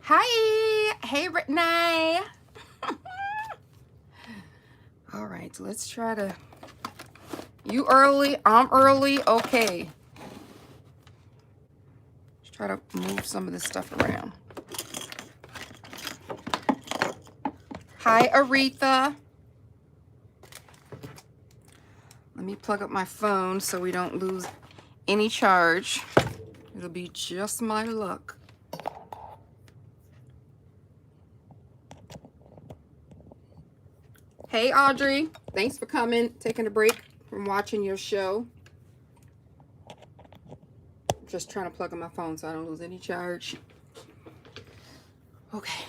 Hi. Hey, Brittany. All right, so let's try to. You early, I'm early. Okay. Let's try to move some of this stuff around. Hi, Aretha. Let me plug up my phone so we don't lose any charge. It'll be just my luck. Hey, Audrey. Thanks for coming, taking a break from watching your show. Just trying to plug in my phone so I don't lose any charge. Okay.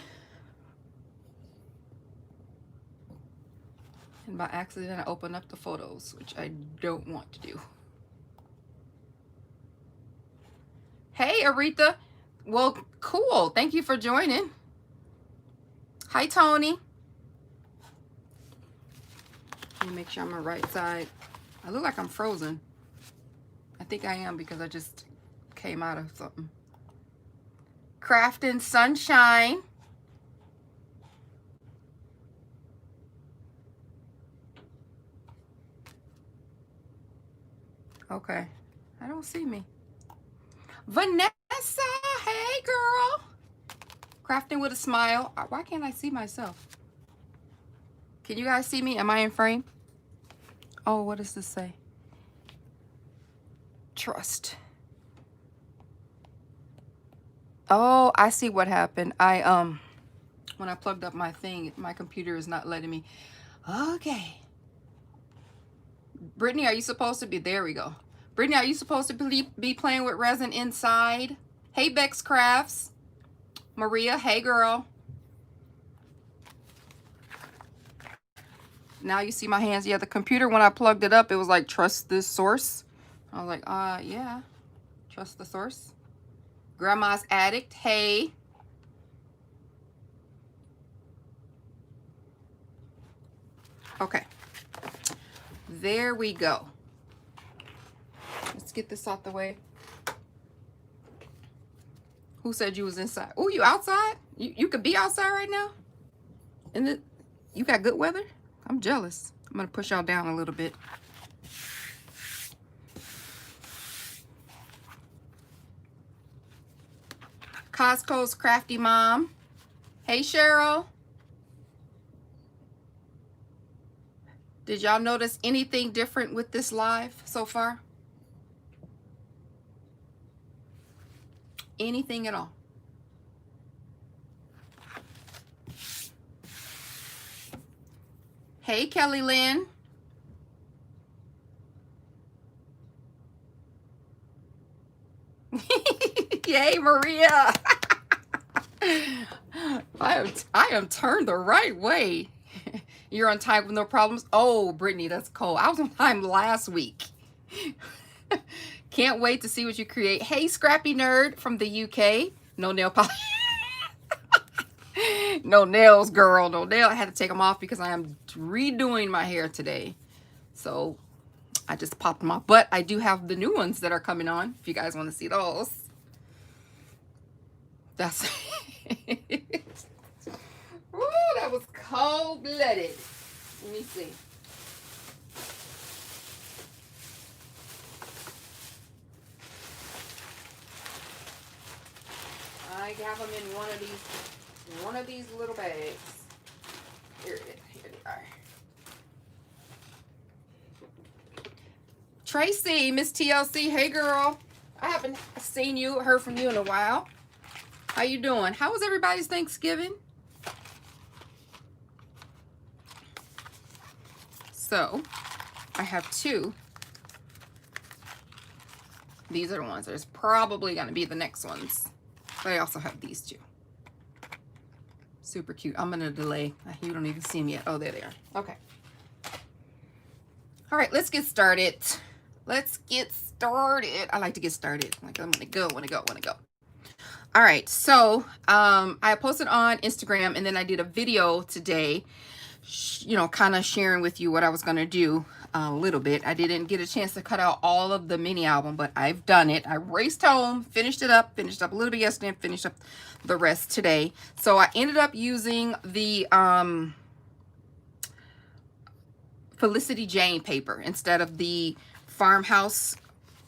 And by accident, I open up the photos, which I don't want to do. Hey, Aretha. Well, cool. Thank you for joining. Hi, Tony. Let me make sure I'm on the right side. I look like I'm frozen. I think I am because I just came out of something. Crafting Sunshine. Okay. I don't see me. Vanessa. Hey, girl. Crafting with a Smile. Why can't I see myself? Can you guys see me? Am I in frame? Oh, what does this say? Trust. Oh, I see what happened. When I plugged up my thing, my computer is not letting me. Okay. Brittany, are you supposed to be? There we go. Brittany, are you supposed to be playing with resin inside? Hey, Bex Crafts. Maria, hey, girl. Now you see my hands. Yeah, the computer, when I plugged it up, it was like, trust this source. I was like, yeah. Trust the source. Grandma's Addict, hey. Okay. There we go. Let's get this out the way. Who said you was inside? Oh, you outside? You could be outside right now? And you got good weather? I'm jealous. I'm going to push y'all down a little bit. Costco's Crafty Mom. Hey, Cheryl. Did y'all notice anything different with this live so far? Anything at all? Hey, Kelly Lynn. Yay, Maria. I am turned the right way. You're on time with no problems. Oh, Brittany, that's cold. I was on time last week. Can't wait to see what you create. Hey, Scrappy Nerd from the UK. No nail polish. No nails, girl. No nail. I had to take them off because I am redoing my hair today. So I just popped them off. But I do have the new ones that are coming on if you guys want to see those. That's Ooh, that was cold-blooded. Let me see. I have them in one of these little bags. Here they are. Tracy, Miss TLC, hey girl. I haven't seen you, heard from you in a while. How you doing? How was everybody's Thanksgiving? So, I have two. These are the ones. There's probably going to be the next ones. But I also have these two. Super cute. I'm going to delay. You don't even see them yet. Oh, there they are. Okay. All right, let's get started. Let's get started. I like to get started. Like, I want to go. All right, so I posted on Instagram, and then I did a video today, you know, kind of sharing with you what I was going to do a little bit. I didn't get a chance to cut out all of the mini album, but I've done it. I raced home, finished up a little bit yesterday, and finished up the rest today. So I ended up using the Felicity Jane paper instead of the farmhouse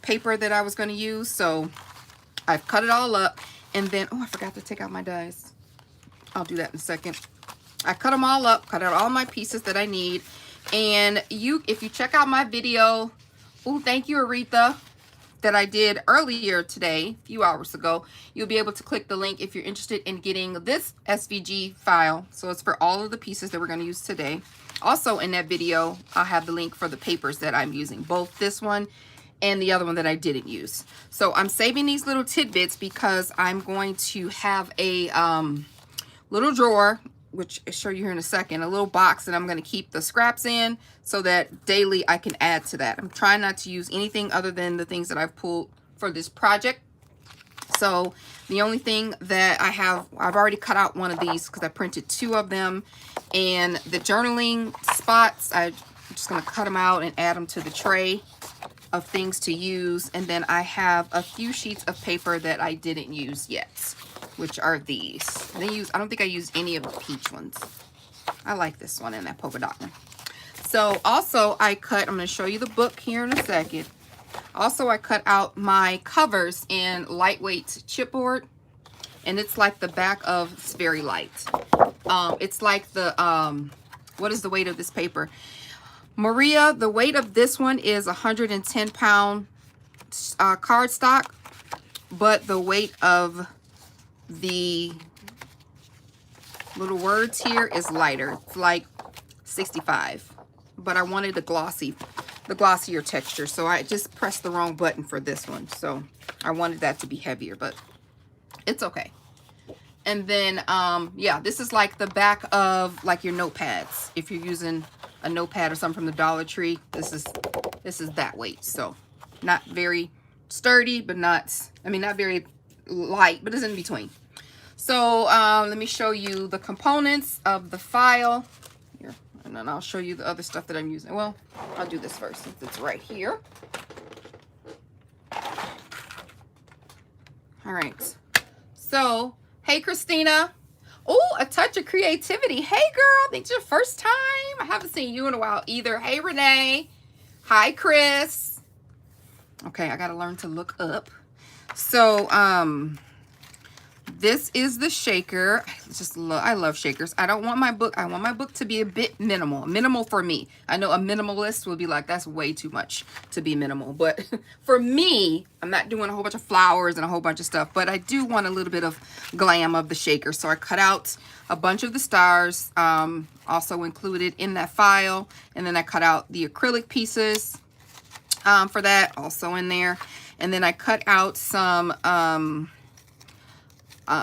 paper that I was going to use. So I've cut it all up, and then, oh, I forgot to take out my dies. I'll do that in a second. I cut them all up, cut out all my pieces that I need. And if you check out my video, oh, thank you, Aretha, that I did earlier today, a few hours ago, you'll be able to click the link if you're interested in getting this SVG file. So it's for all of the pieces that we're going to use today. Also in that video, I'll have the link for the papers that I'm using, both this one and the other one that I didn't use. So I'm saving these little tidbits because I'm going to have a little drawer, which I'll show you here in a second, a little box that I'm going to keep the scraps in so that daily I can add to that. I'm trying not to use anything other than the things that I've pulled for this project. So the only thing that I've already cut out one of these because I printed 2 of them, and the journaling spots, I'm just going to cut them out and add them to the tray of things to use. And then I have a few sheets of paper that I didn't use yet, which are these. I don't think I used any of the peach ones. I like this one and that polka dot one. So also I'm going to show you the book here in a second. Also, I cut out my covers in lightweight chipboard, and it's like the back of, it's very light. It's like the, what is the weight of this paper? Maria, the weight of this one is 110-pound cardstock, but the weight of the little words here is lighter. It's like 65, but I wanted the glossier texture, so I just pressed the wrong button for this one. So I wanted that to be heavier, but it's okay. And then yeah, this is like the back of like your notepads. If you're using a notepad or something from the Dollar Tree, this is that weight. So not very sturdy, but not very light, but it's in between. So let me show you the components of the file here, and then I'll show you the other stuff that I'm using. Well, I'll do this first since it's right here. All right. So, hey, Christina. Oh, a touch of creativity. Hey, girl. I think it's your first time. I haven't seen you in a while either. Hey, Renee. Hi, Chris. Okay, I got to learn to look up. So, this is the shaker. I love shakers. I want my book to be a bit minimal for me. I know a minimalist will be like, that's way too much to be minimal, but for me, I'm not doing a whole bunch of flowers and a whole bunch of stuff, but I do want a little bit of glam of the shaker. So I cut out a bunch of the stars, also included in that file, and then I cut out the acrylic pieces for that, also in there, and then I cut out some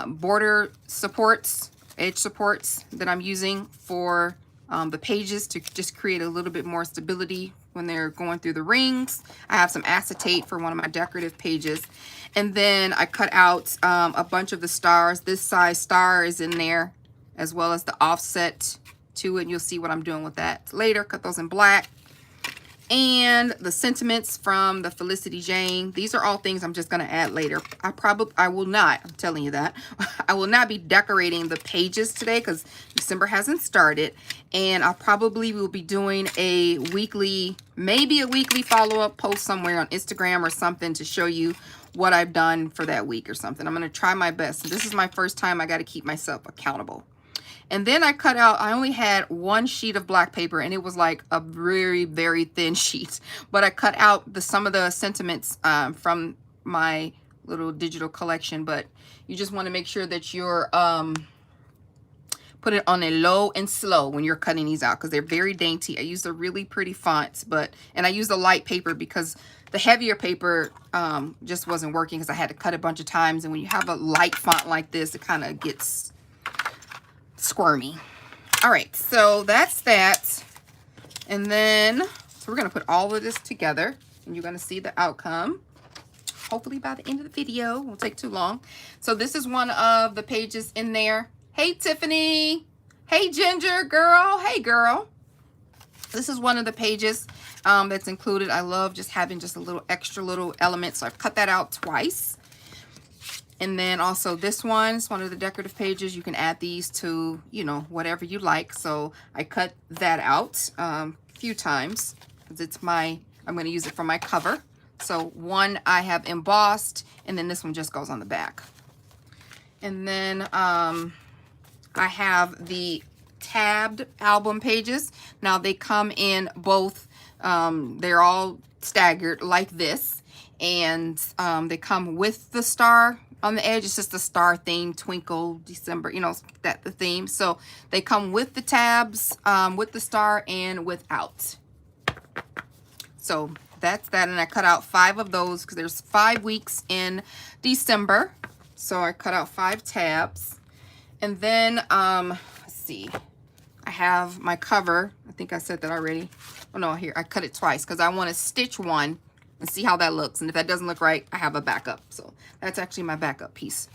border supports, edge supports that I'm using for the pages to just create a little bit more stability when they're going through the rings. I have some acetate for one of my decorative pages. And then I cut out a bunch of the stars. This size star is in there, as well as the offset to it. You'll see what I'm doing with that later. Cut those in black. And the sentiments from the Felicity Jane. These are all things I'm just going to add later. I will not, I'm telling you that. I will not be decorating the pages today because December hasn't started. And I probably will be doing a weekly, maybe a weekly follow-up post somewhere on Instagram or something to show you what I've done for that week or something. I'm going to try my best. This is my first time. I got to keep myself accountable. And then I cut out, I only had one sheet of black paper, and it was like a very, very thin sheet. But I cut out some of the sentiments from my little digital collection. But you just want to make sure that you're put it on a low and slow when you're cutting these out, because they're very dainty. I used a really pretty font, and I used a light paper because the heavier paper just wasn't working because I had to cut a bunch of times. And when you have a light font like this, it kind of gets squirmy. All right, so that's that. And then, so we're going to put all of this together. and you're going to see the outcome. Hopefully by the end of the video. Won't take too long. So this is one of the pages in there. Hey, Tiffany. Hey, Ginger girl. Hey, girl. This is one of the pages that's included. I love just having just a little extra little element. So I've cut that out twice. And then also this one is one of the decorative pages. You can add these to, you know, whatever you like. So I cut that out a few times because it's I'm going to use it for my cover. So one I have embossed, and then this one just goes on the back. And then I have the tabbed album pages. Now they come in both, they're all staggered like this, and they come with the star on the edge. It's just a star theme, twinkle, December, you know, that the theme. So they come with the tabs, with the star, and without. So that's that, and I cut out 5 of those because there's 5 weeks in December. So I cut out 5 tabs. And then, let's see, I have my cover. I think I said that already. Oh no, here, I cut it twice because I want to stitch one and see how that looks. And if that doesn't look right, I have a backup. So that's actually my backup piece.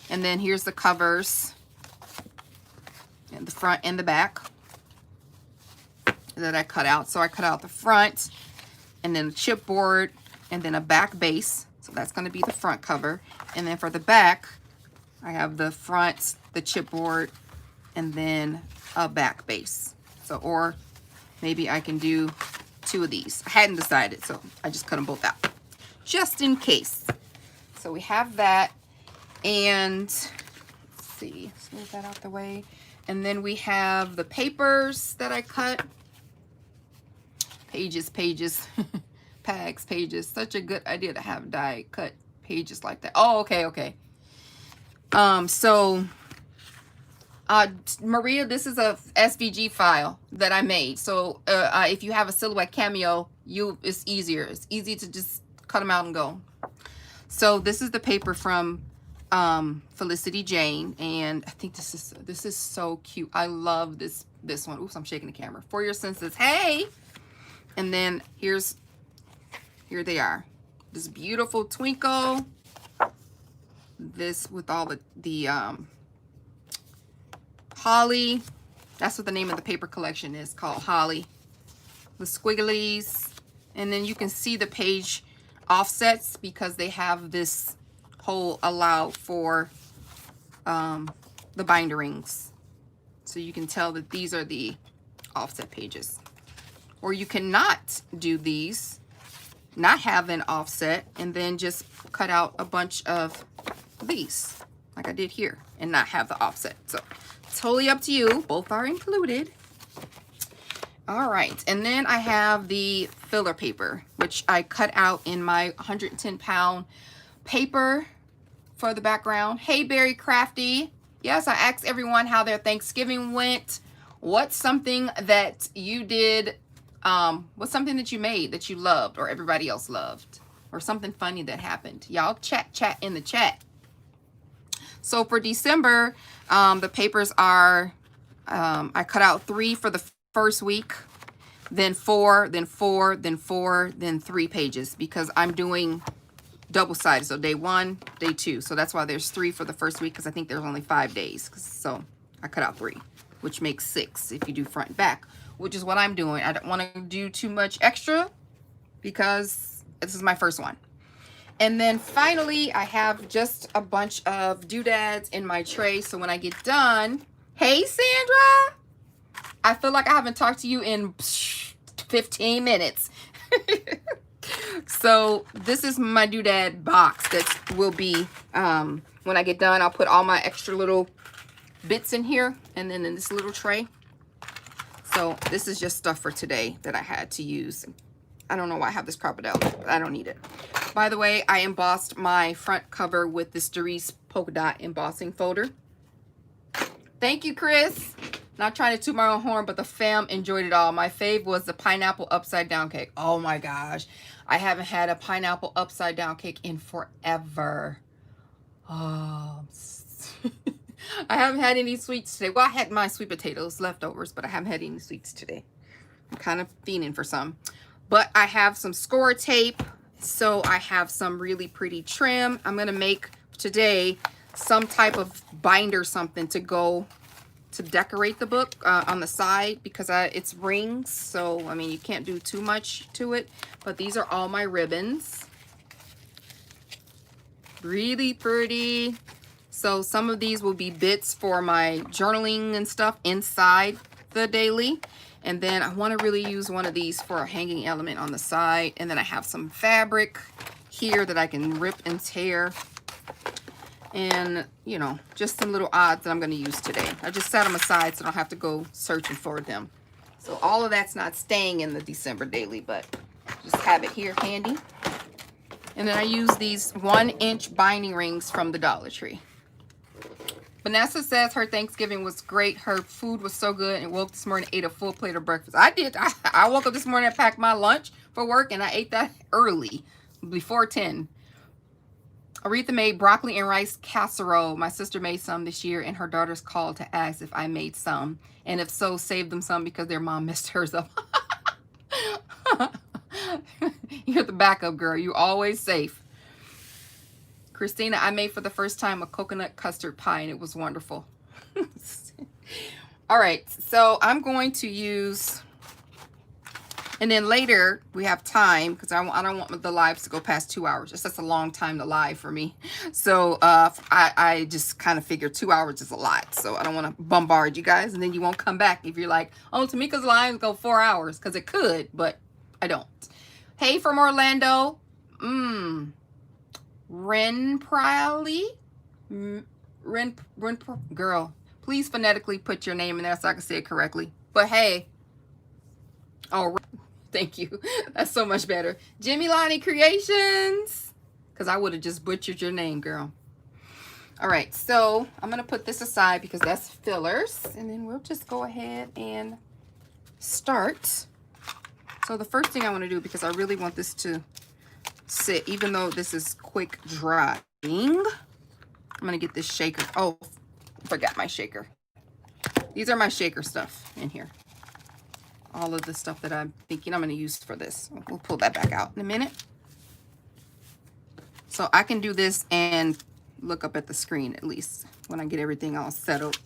And then here's the covers, and the front and the back that I cut out. So I cut out the front, and then a chipboard, and then a back base. So that's going to be the front cover. And then for the back, I have the front, the chipboard, and then a back base. So, or maybe I can do 2 of these. I hadn't decided, so I just cut them both out, just in case. So we have that, and let's see, let's move that out the way. And then we have the papers that I cut. Pages, pages. Such a good idea to have die cut pages like that. Oh, okay. So Maria, this is a SVG file that I made. So if you have a Silhouette Cameo, it's easier. It's easy to just cut them out and go. So this is the paper from Felicity Jane, and I think this is so cute. I love this one. Oops, I'm shaking the camera. For Your Senses. Hey. And then here they are. This beautiful twinkle. This with all the holly. That's what the name of the paper collection is, called Holly. The squigglies. And then you can see the page offsets because they have this hole allowed for the binder rings. So you can tell that these are the offset pages. Or you cannot do these, not have an offset, and then just cut out a bunch of these, like I did here, and not have the offset. So, totally up to you. Both are included. All right, and then I have the filler paper, which I cut out in my 110-pound paper for the background. Hey, Berry Crafty. Yes, I asked everyone how their Thanksgiving went. What's something that you did? What's something that you made that you loved or everybody else loved, or something funny that happened? Y'all chat in the chat. So for December, the papers are, I cut out 3 for the first week, then 4, then 4, then 4, then 3 pages, because I'm doing double-sided. So day 1, day 2. So that's why there's 3 for the first week, because I think there's only 5 days. So I cut out 3, which makes 6 if you do front and back, which is what I'm doing. I don't want to do too much extra because this is my first one. And then finally, I have just a bunch of doodads in my tray. So when I get done, hey, Sandra, I feel like I haven't talked to you in 15 minutes. So this is my doodad box that will be, when I get done, I'll put all my extra little bits in here and then in this little tray. So this is just stuff for today that I had to use. I don't know why I have this crocodile, but I don't need it. By the way, I embossed my front cover with this Darice polka dot embossing folder. Thank you, Chris. Not trying to toot my own horn, but the fam enjoyed it all. My fave was the pineapple upside down cake. Oh my gosh. I haven't had a pineapple upside down cake in forever. Oh, I haven't had any sweets today. Well, I had my sweet potatoes leftovers, but I haven't had any sweets today. I'm kind of fiending for some. But I have some score tape, so I have some really pretty trim. I'm gonna make today some type of binder, something to go to decorate the book on the side, because it's rings, so I mean you can't do too much to it. But these are all my ribbons, really pretty. So some of these will be bits for my journaling and stuff inside the daily, and then I want to really use one of these for a hanging element on the side. And then I have some fabric here that I can rip and tear, and you know, just some little odds that I'm going to use today. I just set them aside so I don't have to go searching for them. So all of that's not staying in the December daily, but just have it here handy. And then I use these 1-inch binding rings from the Dollar Tree. Vanessa says her Thanksgiving was great. Her food was so good, and woke this morning, ate a full plate of breakfast. I did. I woke up this morning and packed my lunch for work, and I ate that early, before 10. Aretha made broccoli and rice casserole. My sister made some this year, and her daughters called to ask if I made some, and if so, saved them some because their mom messed hers up. You're the backup girl. You always safe. Christina, I made for the first time a coconut custard pie, and it was wonderful. All right, so I'm going to use, and then later we have time, because I don't want the lives to go past 2 hours. It's just a long time to live for me. So I just kind of figure 2 hours is a lot. So I don't want to bombard you guys, and then you won't come back if you're like, oh, Tamika's lives go 4 hours, because it could, but I don't. Hey, from Orlando. Ren Priley. Girl, please phonetically put your name in there so I can say it correctly. But hey. Oh, thank you. That's so much better. Jimmy Lonnie Creations. Because I would have just butchered your name, girl. All right, so I'm going to put this aside because that's fillers. And then we'll just go ahead and start. So the first thing I want to do, because I really want this to sit, even though this is quick drying, I'm going to get this shaker. Oh, forgot my shaker. These are my shaker stuff in here. All of the stuff that I'm thinking I'm going to use for this. We'll pull that back out in a minute. So I can do this and look up at the screen at least when I get everything all settled.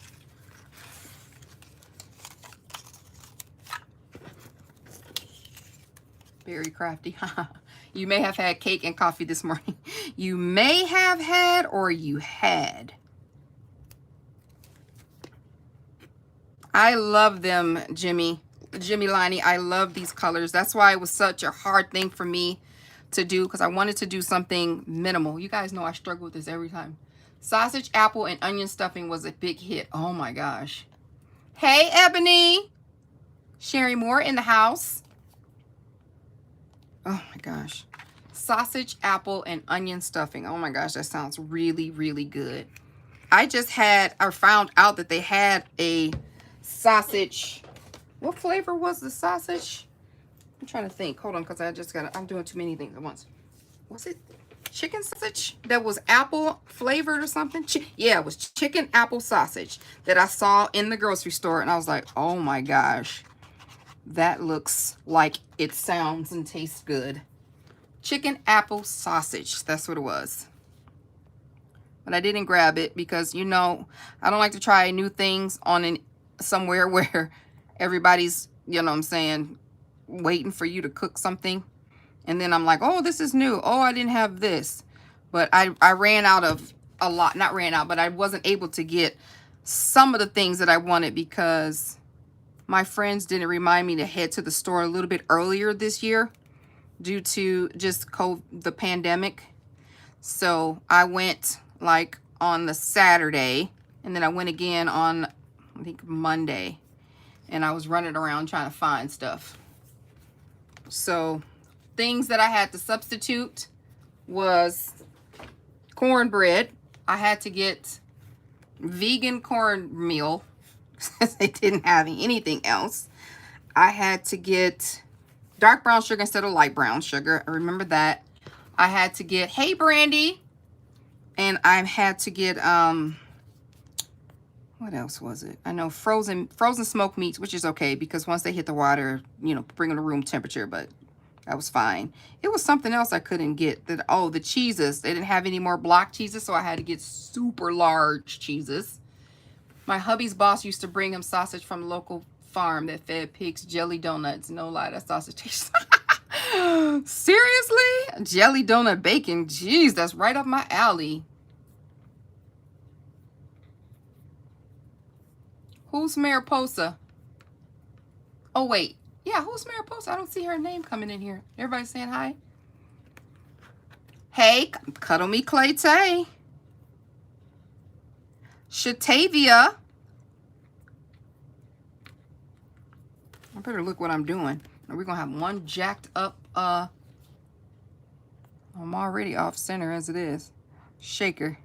Very crafty. You may have had cake and coffee this morning. You may have had, or you had. I love them, Jimmy Lonnie. I love these colors. That's why it was such a hard thing for me to do, because I wanted to do something minimal. You guys know I struggle with this every time. Sausage, apple, and onion stuffing was a big hit. Oh my gosh. Hey, Ebony. Sherry Moore in the house. Oh my gosh. Sausage, apple, and onion stuffing. Oh my gosh, that sounds really, really good. I found out that they had a sausage. What flavor was the sausage? I'm trying to think. Hold on, because I'm doing too many things at once. Was it chicken sausage that was apple flavored or something? Yeah, it was chicken apple sausage that I saw in the grocery store, and I was like, oh my gosh. That looks like it sounds and tastes good. Chicken apple sausage. That's what it was. But I didn't grab it because, you know, I don't like to try new things on somewhere where everybody's, you know what I'm saying, waiting for you to cook something. And then I'm like, oh, this is new. Oh, I didn't have this. But I ran out of a lot. Not ran out, but I wasn't able to get some of the things that I wanted because my friends didn't remind me to head to the store a little bit earlier this year due to just the pandemic. So I went like on the Saturday, and then I went again on, I think, Monday, and I was running around trying to find stuff. So things that I had to substitute was cornbread. I had to get vegan cornmeal since they didn't have anything else. I had to get dark brown sugar instead of light brown sugar. I remember that. I had to get, hey Brandy, and I had to get what else was it? I know frozen smoked meats, which is okay because once they hit the water, you know, bring them to room temperature, but That was fine. It was something else I couldn't get. That, oh, the cheeses. They didn't have any more block cheeses, so I had to get super large cheeses. My hubby's boss used to bring him sausage from a local farm that fed pigs jelly donuts. No lie, that sausage tastes. Seriously? Jelly donut bacon. Jeez, that's right up my alley. Who's Mariposa? Oh, wait. Yeah, who's Mariposa? I don't see her name coming in here. Everybody saying hi? Hey, Cuddle Me Clay Tay. Shatavia. I better look what I'm doing. We're going to have one jacked up, I'm already off center as it is. Shaker.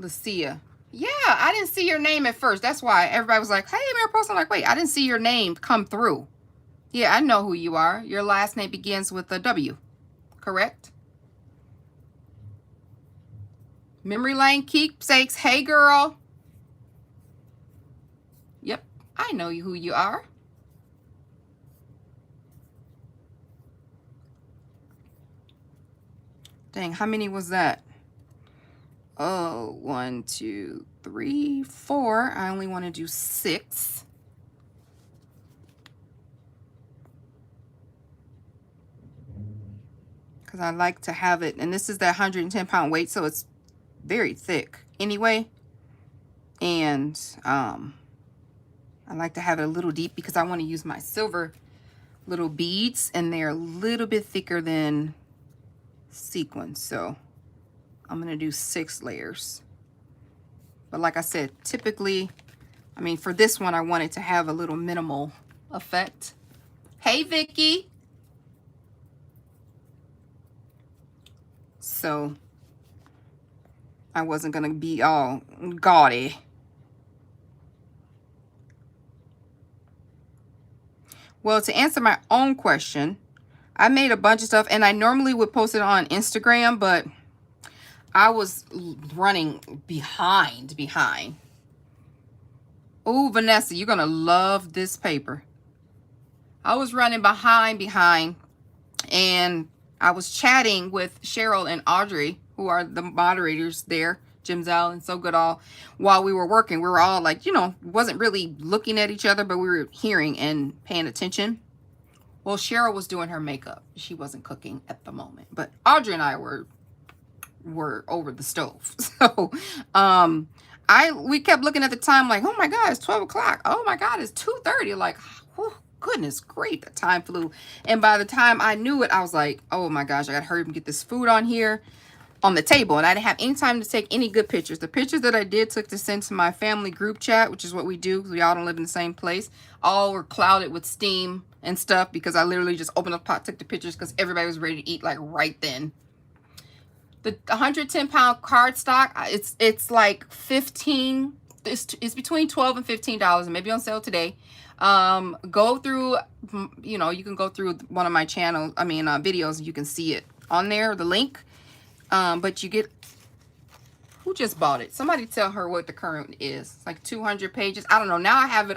Lucia. Yeah, I didn't see your name at first. That's why everybody was like, hey, Mariposa. I'm like, wait, I didn't see your name come through. Yeah, I know who you are. Your last name begins with a W, correct? Memory Lane Keepsakes. Hey, girl. Yep, I know who you are. Dang, how many was that? Oh, 1, 2, 3, 4. I only want to do 6. Because I like to have it. And this is that 110-pound weight, so it's very thick anyway. And I like to have it a little deep because I want to use my silver little beads. And they're a little bit thicker than sequin. So I'm going to do 6 layers. But like I said, typically, I mean, for this one, I wanted to have a little minimal effect. Hey, Vicky. So I wasn't going to be all gaudy. Well, to answer my own question, I made a bunch of stuff, and I normally would post it on Instagram, but I was running behind. Oh, Vanessa, you're going to love this paper. I was running behind, and I was chatting with Cheryl and Audrey, who are the moderators there, Jim Zell and So Good All, while we were working. We were all like, you know, wasn't really looking at each other, but we were hearing and paying attention. Well, Cheryl was doing her makeup. She wasn't cooking at the moment, but Audrey and I were over the stove. So we kept looking at the time like, oh my God, it's 12 o'clock. Oh my God, it's 2:30. Like, whew, goodness great, the time flew. And by the time I knew it, I was like, oh my gosh, I gotta hurry up and get this food on here on the table. And I didn't have any time to take any good pictures. The pictures that I did took to send to my family group chat, which is what we do because we all don't live in the same place, all were clouded with steam and stuff because I literally just opened up the pot, took the pictures because everybody was ready to eat like right then. The 110-pound cardstock, it's like 15. It's between $12 and $15, and maybe on sale today. Go through, you know, you can go through one of my channels, videos, and you can see it on there, the link. But you get, who just bought it? Somebody tell her what the current is. It's like 200 pages. I don't know. Now I have it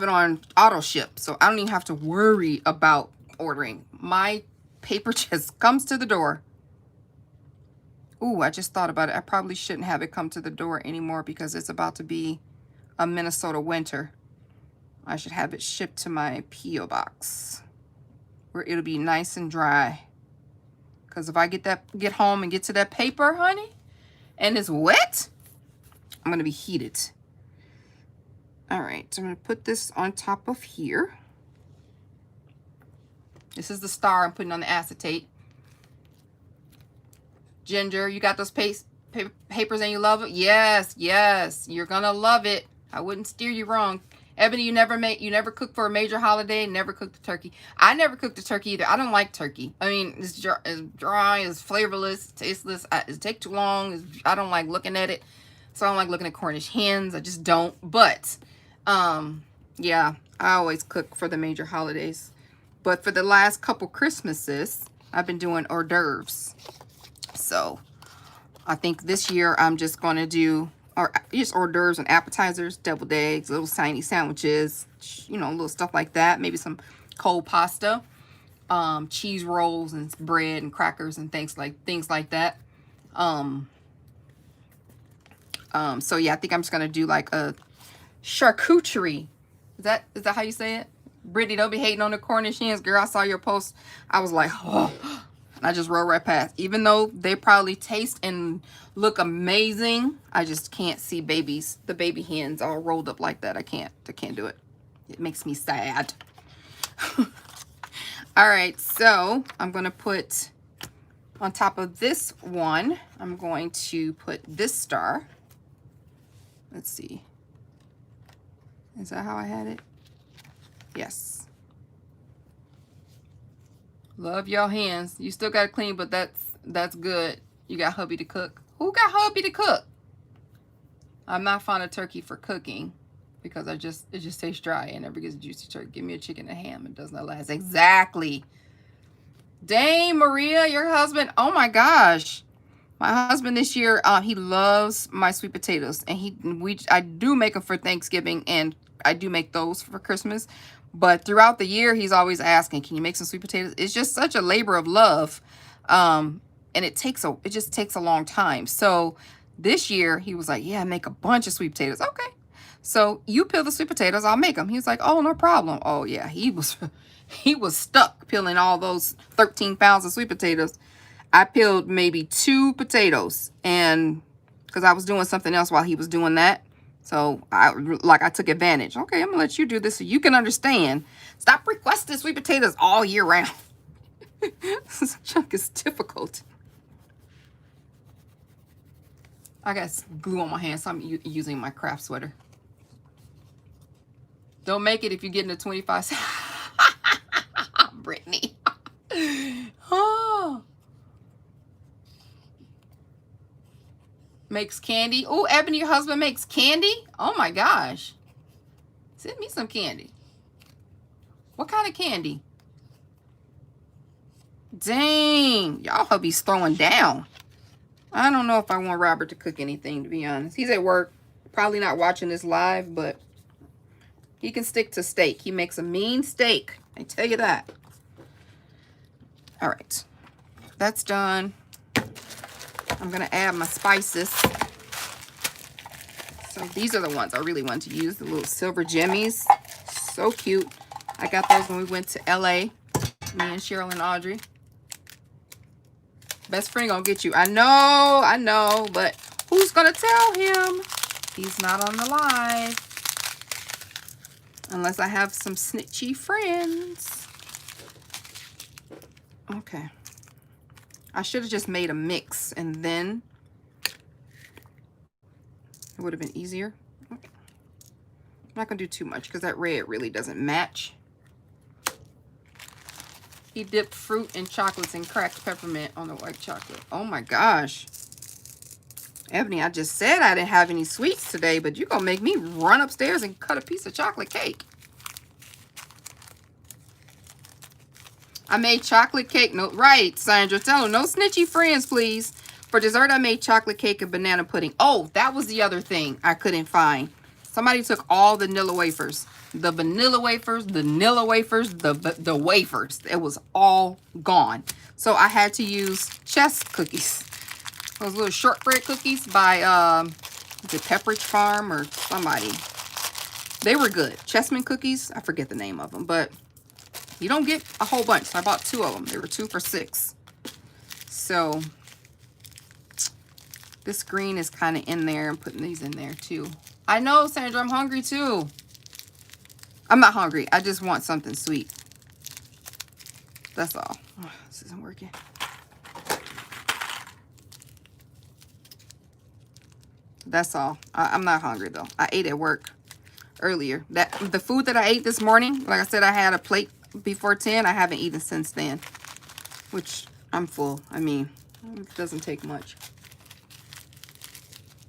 on auto ship, so I don't even have to worry about ordering. My paper just comes to the door. Ooh, I just thought about it. I probably shouldn't have it come to the door anymore because it's about to be a Minnesota winter. I should have it shipped to my P.O. box where it'll be nice and dry. Because if I get home and get to that paper, honey, and it's wet, I'm going to be heated. All right, so I'm going to put this on top of here. This is the star I'm putting on the acetate. Ginger, you got those papers and you love it? Yes, yes, you're going to love it. I wouldn't steer you wrong. Ebony, you never cook for a major holiday, never cooked the turkey. I never cooked the turkey either. I don't like turkey. I mean, it's dry, it's flavorless, tasteless. It takes too long. I don't like looking at it. So I don't like looking at Cornish hens. I just don't. But, yeah, I always cook for the major holidays. But for the last couple Christmases, I've been doing hors d'oeuvres. So I think this year I'm just going to do just hors d'oeuvres and appetizers, deviled eggs, little tiny sandwiches, you know, little stuff like that. Maybe some cold pasta, cheese rolls and bread and crackers and things like that. So yeah, I think I'm just gonna do like a charcuterie. Is that how you say it? Brittany, don't be hating on the Cornish hens, girl. I saw your post. I was like, oh, and I just rolled right past. Even though they probably taste and look amazing, I just can't see the baby hens all rolled up like that. I can't do it. It makes me sad. All right, so I'm gonna put on top of this one, I'm going to put this star. Let's see. Is that how I had it? Yes. Love your hands. You still gotta clean, but that's good. You got hubby to cook. Who got hubby to cook? I'm not fond of turkey for cooking because it just tastes dry and never gets juicy turkey. Give me a chicken and ham. It does not last. Exactly. Dang, Maria, your husband. Oh my gosh. My husband this year, he loves my sweet potatoes, and I do make them for Thanksgiving, and I do make those for Christmas. But throughout the year, he's always asking, "Can you make some sweet potatoes?" It's just such a labor of love, and it just takes a long time. So this year, he was like, "Yeah, make a bunch of sweet potatoes." Okay, so you peel the sweet potatoes, I'll make them. He was like, "Oh, no problem." Oh yeah, he was stuck peeling all those 13 pounds of sweet potatoes. I peeled maybe 2 potatoes, and because I was doing something else while he was doing that. So I took advantage. Okay, I'm gonna let you do this so you can understand. Stop requesting sweet potatoes all year round. This chunk is difficult. I got glue on my hands, so I'm using my craft sweater. Don't make it if you're getting a 25 cents. Brittany. Oh. Makes candy. Oh, Ebony, your husband makes candy? Oh my gosh. Send me some candy. What kind of candy? Dang. Y'all hubby's throwing down. I don't know if I want Robert to cook anything, to be honest. He's at work. Probably not watching this live, but he can stick to steak. He makes a mean steak. I tell you that. All right. That's done. I'm going to add my spices. So these are the ones I really want to use, the little silver jimmies. So cute. I got those when we went to LA, me and Cheryl and Audrey. Best friend gonna get you. I know, but who's gonna tell him? He's not on the live. Unless I have some snitchy friends. Okay. I should have just made a mix and then it would have been easier. Okay. I'm not going to do too much because that red really doesn't match. He dipped fruit and chocolates and cracked peppermint on the white chocolate. Oh my gosh. Ebony, I just said I didn't have any sweets today, but you're going to make me run upstairs and cut a piece of chocolate cake. I made chocolate cake. No, right, Sandra. Tell her, no snitchy friends, please. For dessert, I made chocolate cake and banana pudding. Oh, that was the other thing I couldn't find. Somebody took all the vanilla wafers. The vanilla wafers, the Nilla wafers, the wafers. It was all gone. So I had to use chess cookies. Those little shortbread cookies by, is it Pepperidge Farm or somebody? They were good. Chessman cookies. I forget the name of them, but you don't get a whole bunch. So I bought 2 of them. They were 2 for $6. So this green is kind of in there. I'm putting these in there too. I know, Sandra, I'm hungry too. I'm not hungry. I just want something sweet. That's all. Oh, this isn't working. That's all. I'm not hungry though. I ate at work earlier. The food that I ate this morning, like I said, I had a plate before 10. I haven't eaten since then, which I'm full. I mean, it doesn't take much.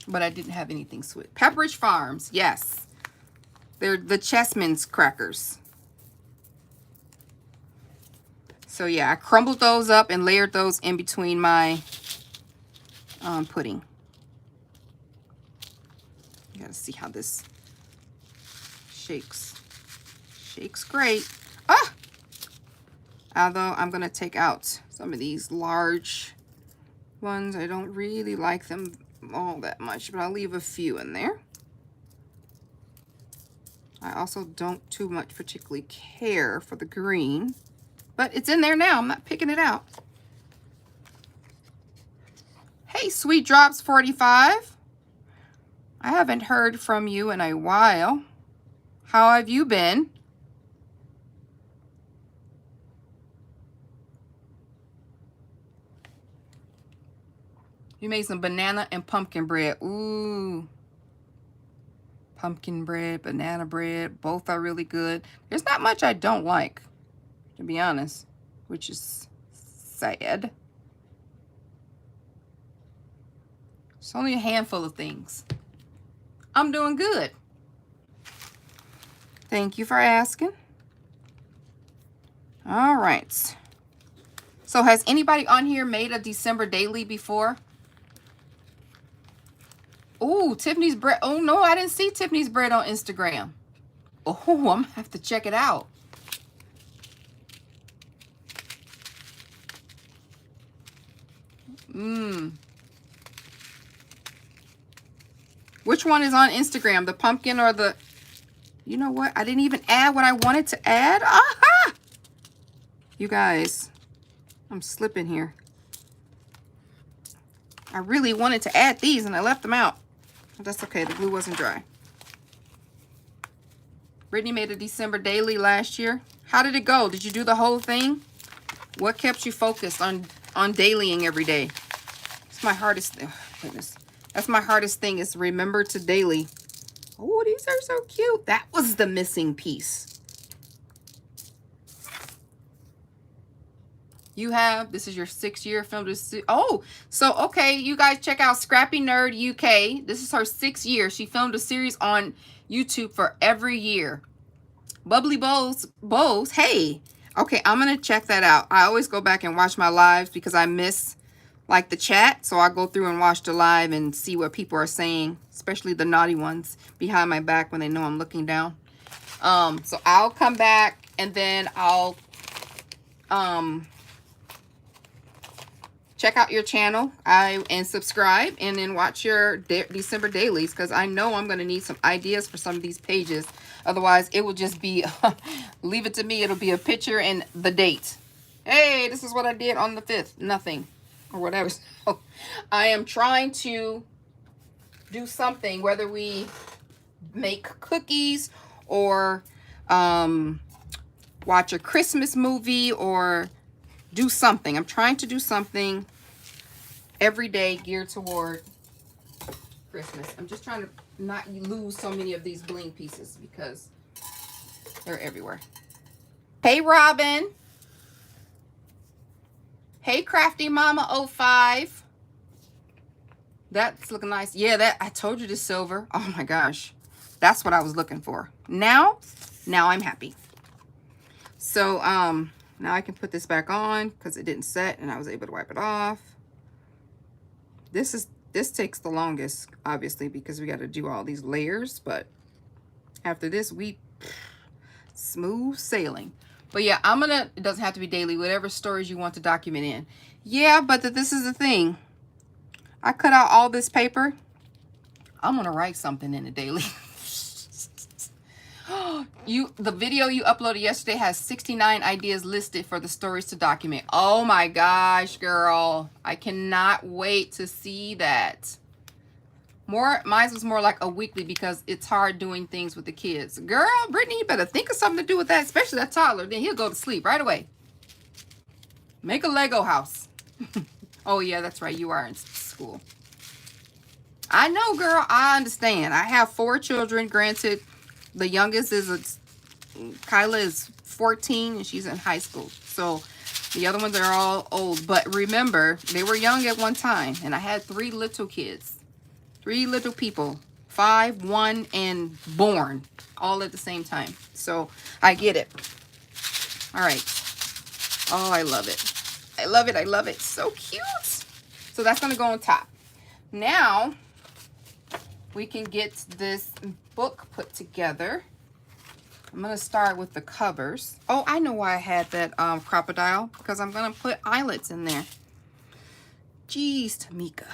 But I didn't have anything sweet. Pepperidge Farms, yes. They're the Chessman's crackers. So yeah, I crumbled those up and layered those in between my pudding. You gotta see how this shakes. Shakes great. Ah! Although I'm gonna take out some of these large ones. I don't really like them all that much, but I'll leave a few in there. I also don't too much particularly care for the green, but it's in there now. I'm not picking it out. Hey, Sweet Drops 45. I haven't heard from you in a while. How have you been? You made some banana and pumpkin bread. Ooh. Pumpkin bread, banana bread, both are really good. There's not much I don't like, to be honest, which is sad. It's only a handful of things. I'm doing good. Thank you for asking. All right. So has anybody on here made a December daily before? Oh, Tiffany's bread. Oh, no, I didn't see Tiffany's bread on Instagram. Oh, I'm going to have to check it out. Which one is on Instagram? The pumpkin or the... You know what? I didn't even add what I wanted to add. Aha! You guys, I'm slipping here. I really wanted to add these and I left them out. But that's okay. The glue wasn't dry. Brittany made a December daily last year. How did it go? Did you do the whole thing? What kept you focused on dailying every day? It's my hardest thing. Oh, goodness. That's my hardest thing is remember to daily. Oh, these are so cute. That was the missing piece. You have, this is your 6th year filmed. Oh, so, okay, you guys check out Scrappy Nerd UK. This is her 6th year. She filmed a series on YouTube for every year. Bubbly Bowls, hey. Okay, I'm going to check that out. I always go back and watch my lives because I miss, like, the chat. So I go through and watch the live and see what people are saying, especially the naughty ones behind my back when they know I'm looking down. So I'll come back and then I'll, check out your channel and subscribe and then watch your December dailies because I know I'm going to need some ideas for some of these pages. Otherwise, it will just be, leave it to me. It'll be a picture and the date. Hey, this is what I did on the 5th. Nothing or whatever. So I am trying to do something, whether we make cookies or watch a Christmas movie or do something. I'm trying to do something every day geared toward Christmas. I'm just trying to not lose so many of these bling pieces because they're everywhere. Hey, Robin. Hey, Crafty Mama 05. That's looking nice. Yeah, that I told you the silver. Oh my gosh. That's what I was looking for. Now I'm happy. So, now I can put this back on because it didn't set and I was able to wipe it off. This takes the longest, obviously, because we got to do all these layers. But after this, smooth sailing. But yeah, it doesn't have to be daily, whatever stories you want to document in. Yeah, but this is the thing. I cut out all this paper. I'm going to write something in the daily. The video you uploaded yesterday has 69 ideas listed for the stories to document. Oh my gosh, girl. I cannot wait to see that. Mine was more like a weekly because it's hard doing things with the kids. Girl, Brittany, you better think of something to do with that, especially that toddler. Then he'll go to sleep right away. Make a Lego house. Oh yeah, that's right. You are in school. I know, girl. I understand. I have 4 children. Granted, the youngest is Kyla is 14 and she's in high school. So the other ones are all old. But remember, they were young at one time. And I had 3 little kids. 3 little people. 5, 1, and born. All at the same time. So I get it. All right. Oh, I love it. I love it. I love it. So cute. So that's going to go on top. Now, we can get this book put together. I'm going to start with the covers. Oh, I know why I had that crocodile. Because I'm going to put eyelets in there. Jeez, Tamika.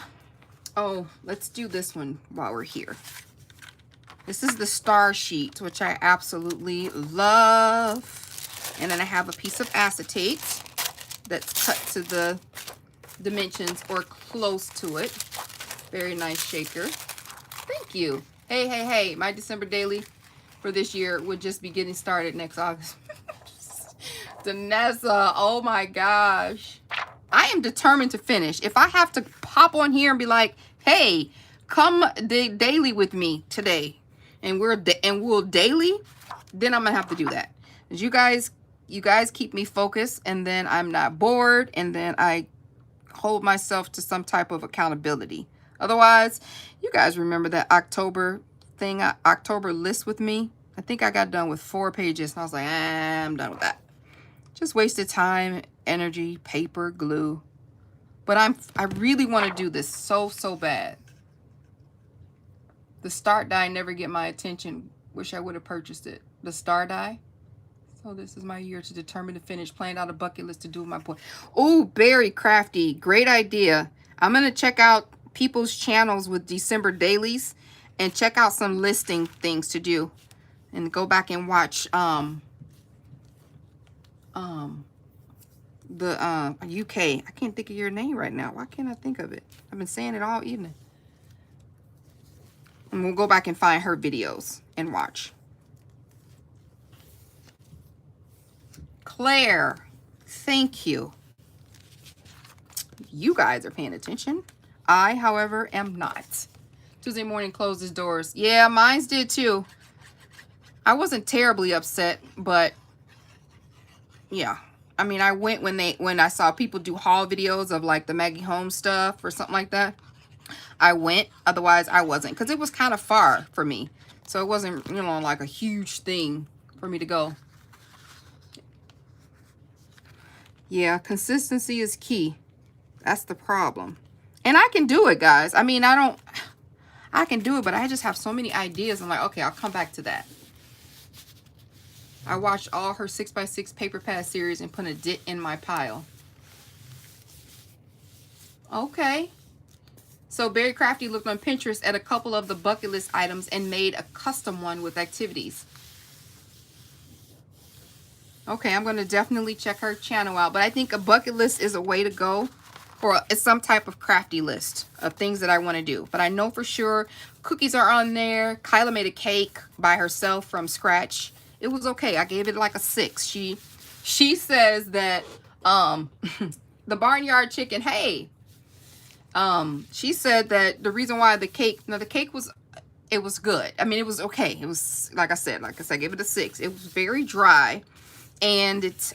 Oh, let's do this one while we're here. This is the star sheet, which I absolutely love. And then I have a piece of acetate that's cut to the dimensions or close to it. Very nice shaker. Thank you. Hey, hey, hey. My December daily for this year would just be getting started next August. Danessa, oh my gosh. I am determined to finish. If I have to pop on here and be like, hey, come daily with me today, and we'll daily, then I'm gonna have to do that. As you guys keep me focused, and then I'm not bored, and then I hold myself to some type of accountability. Otherwise, you guys remember that October thing, October list with me? I think I got done with 4 pages, and I was like, I'm done with that. Just wasted time, energy, paper, glue. But I really want to do this so bad. The start die never get my attention. Wish I would have purchased it. The star die. So this is my year to determine to finish. Planned out a bucket list to do with my boy. Oh, Berry Crafty. Great idea. I'm going to check out people's channels with December dailies and check out some listing things to do. And go back and watch the UK. I can't think of your name right now. Why can't I think of it? I've been saying it all evening. And we'll go back and find her videos and watch. Claire, thank you. You guys are paying attention. I, however, am not. Tuesday morning closes doors. Yeah, mine's did too. I wasn't terribly upset, but yeah. I mean, I went when I saw people do haul videos of like the Maggie Holmes stuff or something like that. I went, otherwise I wasn't, because it was kind of far for me. So it wasn't, you know, like a huge thing for me to go. Yeah, consistency is key. That's the problem. And I can do it, guys. I mean, I can do it, but I just have so many ideas. I'm like, okay, I'll come back to that. I watched all her 6x6 paper pad series and put a dit in my pile. Okay. So Berry Crafty looked on Pinterest at a couple of the bucket list items and made a custom one with activities. Okay, I'm going to definitely check her channel out. But I think a bucket list is a way to go. Or it's some type of crafty list of things that I want to do. But I know for sure cookies are on there. Kyla made a cake by herself from scratch. It was okay. I gave it like a 6. She says that the Barnyard Chicken, hey, she said that the reason why the cake was, it was good. I mean, it was okay. It was, like I said, I gave it a 6. It was very dry, and it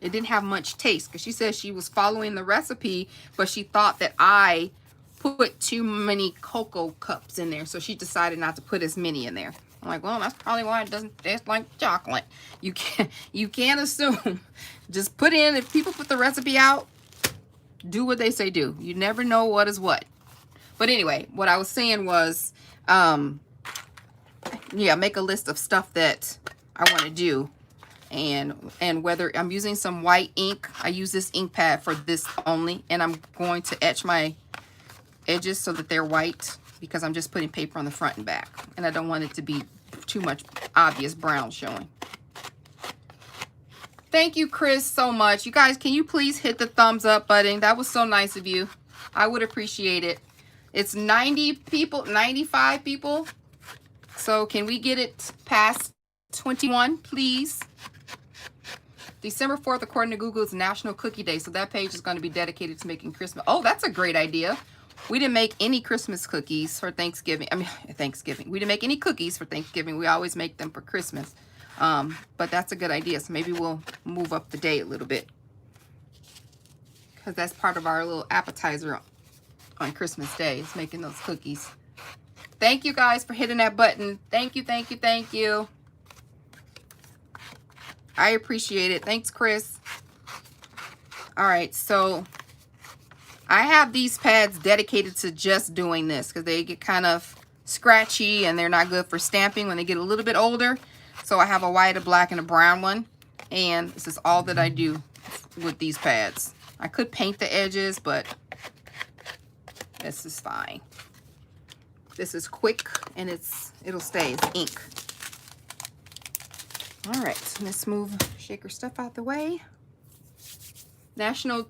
didn't have much taste, because she said she was following the recipe, but she thought that I put too many cocoa cups in there, so she decided not to put as many in there. I'm like, well, that's probably why it doesn't taste like chocolate. You can't assume. Just put in, if people put the recipe out, do what they say do. You never know what is what. But anyway, what I was saying was, yeah, make a list of stuff that I want to do. And whether I'm using some white ink, I use this ink pad for this only, and I'm going to etch my edges so that they're white, because I'm just putting paper on the front and back, and I don't want it to be too much obvious brown showing. Thank you, Chris, so much. You guys, can you please hit the thumbs up button? That was so nice of you. I would appreciate it. It's 90 people, 95 people. So can we get it past 21, please? December 4th, according to Google, is National Cookie Day. So that page is going to be dedicated to making Christmas. Oh, that's a great idea. We didn't make any Christmas cookies for Thanksgiving. I mean, Thanksgiving. We didn't make any cookies for Thanksgiving. We always make them for Christmas. But that's a good idea. So maybe we'll move up the day a little bit, because that's part of our little appetizer on Christmas Day, is making those cookies. Thank you guys for hitting that button. Thank you, thank you, thank you. I appreciate it. Thanks, Chris. All right, so I have these pads dedicated to just doing this because they get kind of scratchy and they're not good for stamping when they get a little bit older. So I have a white, a black, and a brown one. And this is all that I do with these pads. I could paint the edges, but this is fine. This is quick and it'll stay. It's ink. All right, let's move shaker stuff out the way. National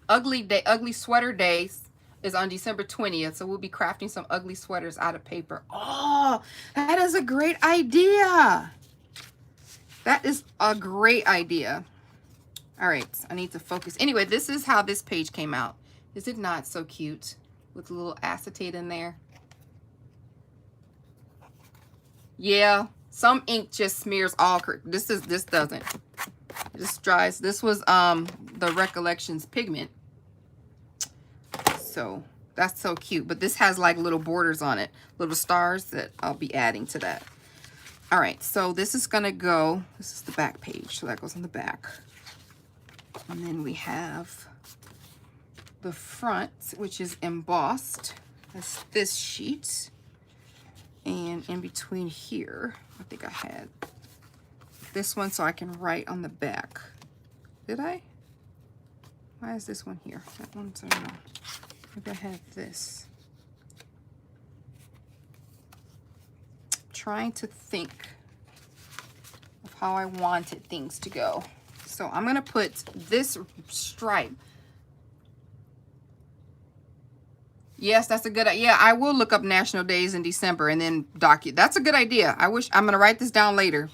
Ugly Sweater Days is on December 20th, so we'll be crafting some ugly sweaters out of paper. Oh, that is a great idea. That is a great idea. All right, I need to focus. Anyway, this is how this page came out. Is it not so cute with a little acetate in there? Yeah, some ink just smears all. This doesn't. This dries. This was the Recollections pigment. So that's so cute. But this has like little borders on it, little stars that I'll be adding to that. All right, so this is gonna go. This is the back page, so that goes on the back. And then we have the front, which is embossed. That's this sheet. And in between here, I think I had this one so I can write on the back. Did I? Why is this one here? That one's, I don't know. Maybe I had this. Trying to think of how I wanted things to go. So I'm gonna put this stripe. Yes, that's a good idea. Yeah, I will look up national days in December and then document. That's a good idea. I'm gonna write this down later.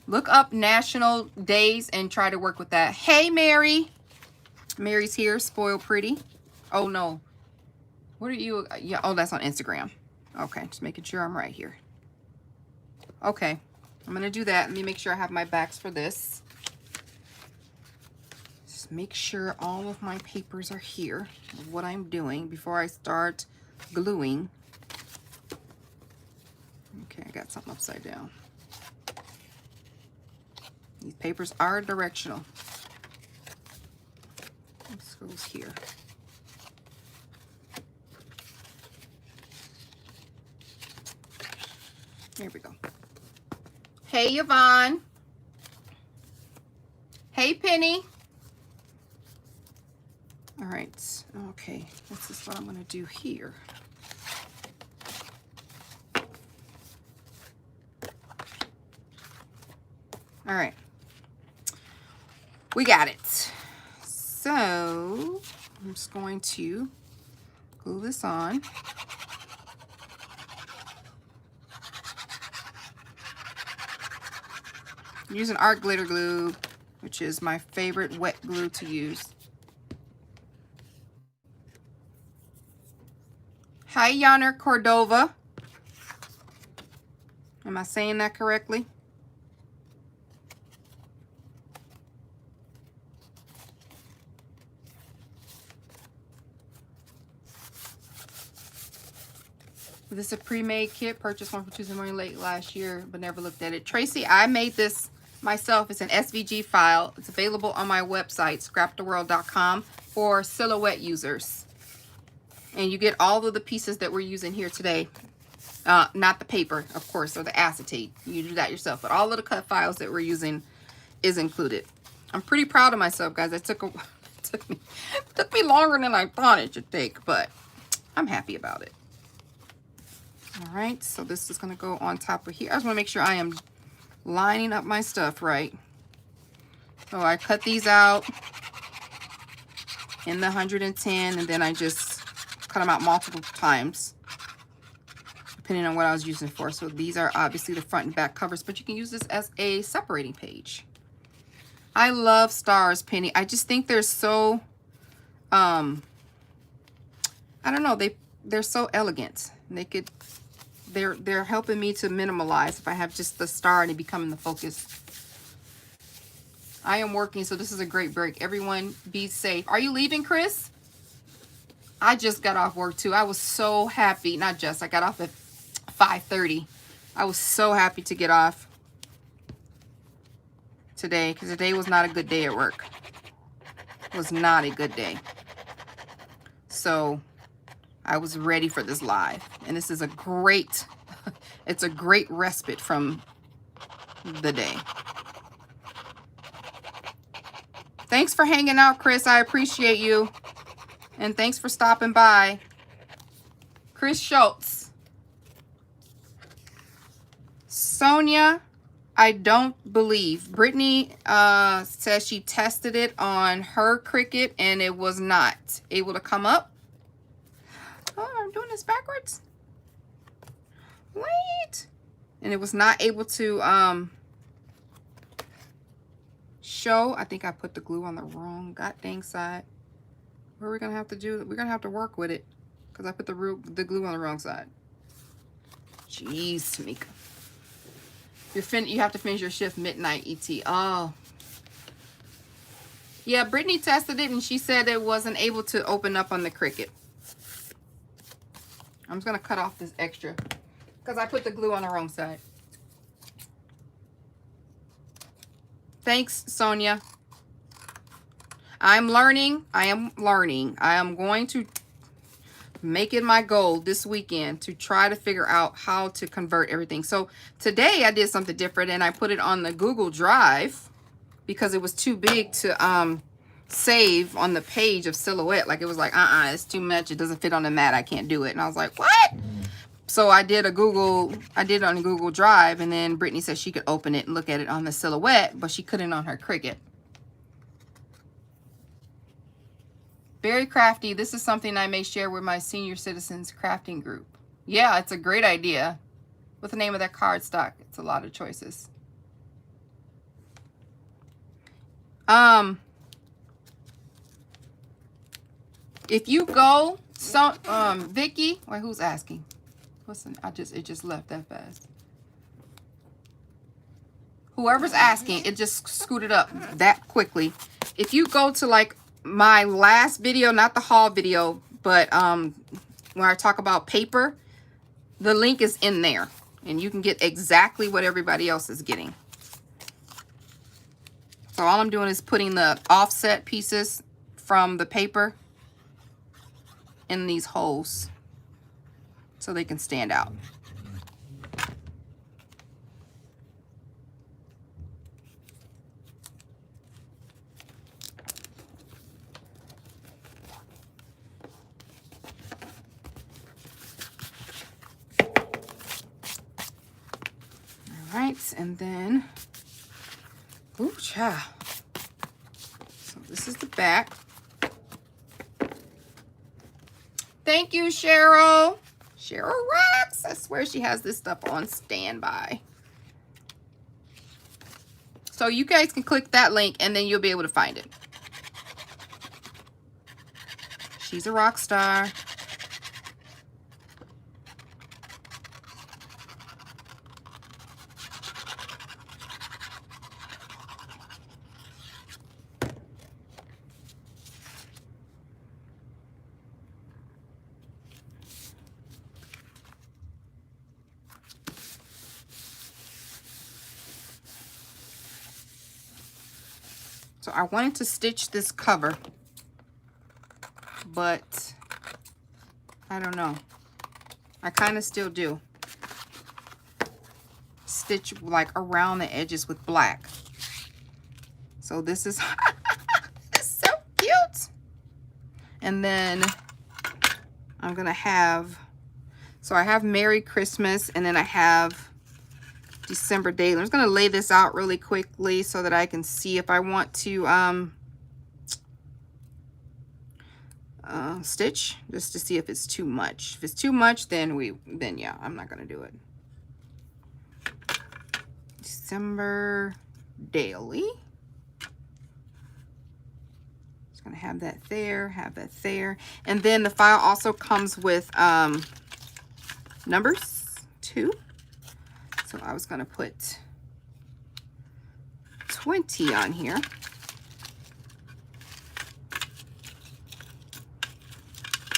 Look up national days and try to work with that. Hey, Mary. Mary's here, Spoil Pretty. Oh no. What are you? Yeah, oh, that's on Instagram. Okay, just making sure I'm right here. Okay, I'm gonna do that. Let me make sure I have my backs for this. Just make sure all of my papers are here of what I'm doing before I start gluing. Okay, I got something upside down. These papers are directional. This goes here. There we go. Hey, Yvonne. Hey, Penny. All right. Okay. This is what I'm going to do here. All right. We got it. So I'm just going to glue this on. I'm using Art Glitter Glue, which is my favorite wet glue to use. Hi, Yonner Cordova. Am I saying that correctly? This is a pre-made kit. Purchased one for Tuesday morning late last year, but never looked at it. Tracy, I made this myself. It's an SVG file. It's available on my website, scraptheworld.com, for silhouette users. And you get all of the pieces that we're using here today. Not the paper, of course, or the acetate. You do that yourself. But all of the cut files that we're using is included. I'm pretty proud of myself, guys. It took me longer than I thought it should take, but I'm happy about it. All right, so this is going to go on top of here. I just want to make sure I am lining up my stuff right. So I cut these out in the 110, and then I just cut them out multiple times, depending on what I was using for. So these are obviously the front and back covers, but you can use this as a separating page. I love stars, Penny. I just think they're so, I don't know, they're so elegant. They're helping me to minimalize if I have just the star and it becoming the focus. I am working, so this is a great break. Everyone be safe. Are you leaving, Chris? I just got off work too. I was so happy. Not just, I got off at 5:30. I was so happy to get off. today because today was not a good day at work. It was not a good day. So I was ready for this live. And this is a great, it's a great respite from the day. Thanks for hanging out, Chris. I appreciate you. And thanks for stopping by. Chris Schultz. Sonia, I don't believe. Brittany says she tested it on her Cricut and it was not able to come up. Oh, I'm doing this backwards. Wait. And it was not able to show. I think I put the glue on the wrong god dang side. What are we gonna have to do? We're gonna have to work with it because I put the glue on the wrong side. Jeez, Tamika. You have to finish your shift midnight, ET. Oh. Yeah, Brittany tested it and she said it wasn't able to open up on the Cricut. I'm just gonna cut off this extra because I put the glue on the wrong side. Thanks, Sonia. I'm learning. I am learning. I am going to make it my goal this weekend to try to figure out how to convert everything. So today I did something different and I put it on the Google Drive because it was too big to save on the page of Silhouette. Like it was like, it's too much. It doesn't fit on the mat. I can't do it. And I was like, what? So I did it on a Google Drive, and then Brittany said she could open it and look at it on the Silhouette, but she couldn't on her Cricut. Very crafty. This is something I may share with my senior citizens crafting group. Yeah, it's a great idea. What's the name of that cardstock? It's a lot of choices. If you go, Vicky, wait, who's asking? Listen, it just left that fast. Whoever's asking, it just scooted up that quickly. If you go to like my last video, not the haul video, but when I talk about paper, the link is in there and you can get exactly what everybody else is getting. So all I'm doing is putting the offset pieces from the paper in these holes so they can stand out. All right, and then, ooh, child. So this is the back. Thank you, Cheryl. Cheryl rocks. I swear she has this stuff on standby. So you guys can click that link and then you'll be able to find it. She's a rock star. So I wanted to stitch this cover, but I don't know. I kind of still do. Stitch like around the edges with black. So this is it's so cute. And then I'm gonna have, so I have Merry Christmas and then I have December Daily. I'm just going to lay this out really quickly so that I can see if I want to stitch, just to see if it's too much. If it's too much, then yeah, I'm not going to do it. December Daily. Just going to have that there, and then the file also comes with numbers too. So I was going to put 20 on here.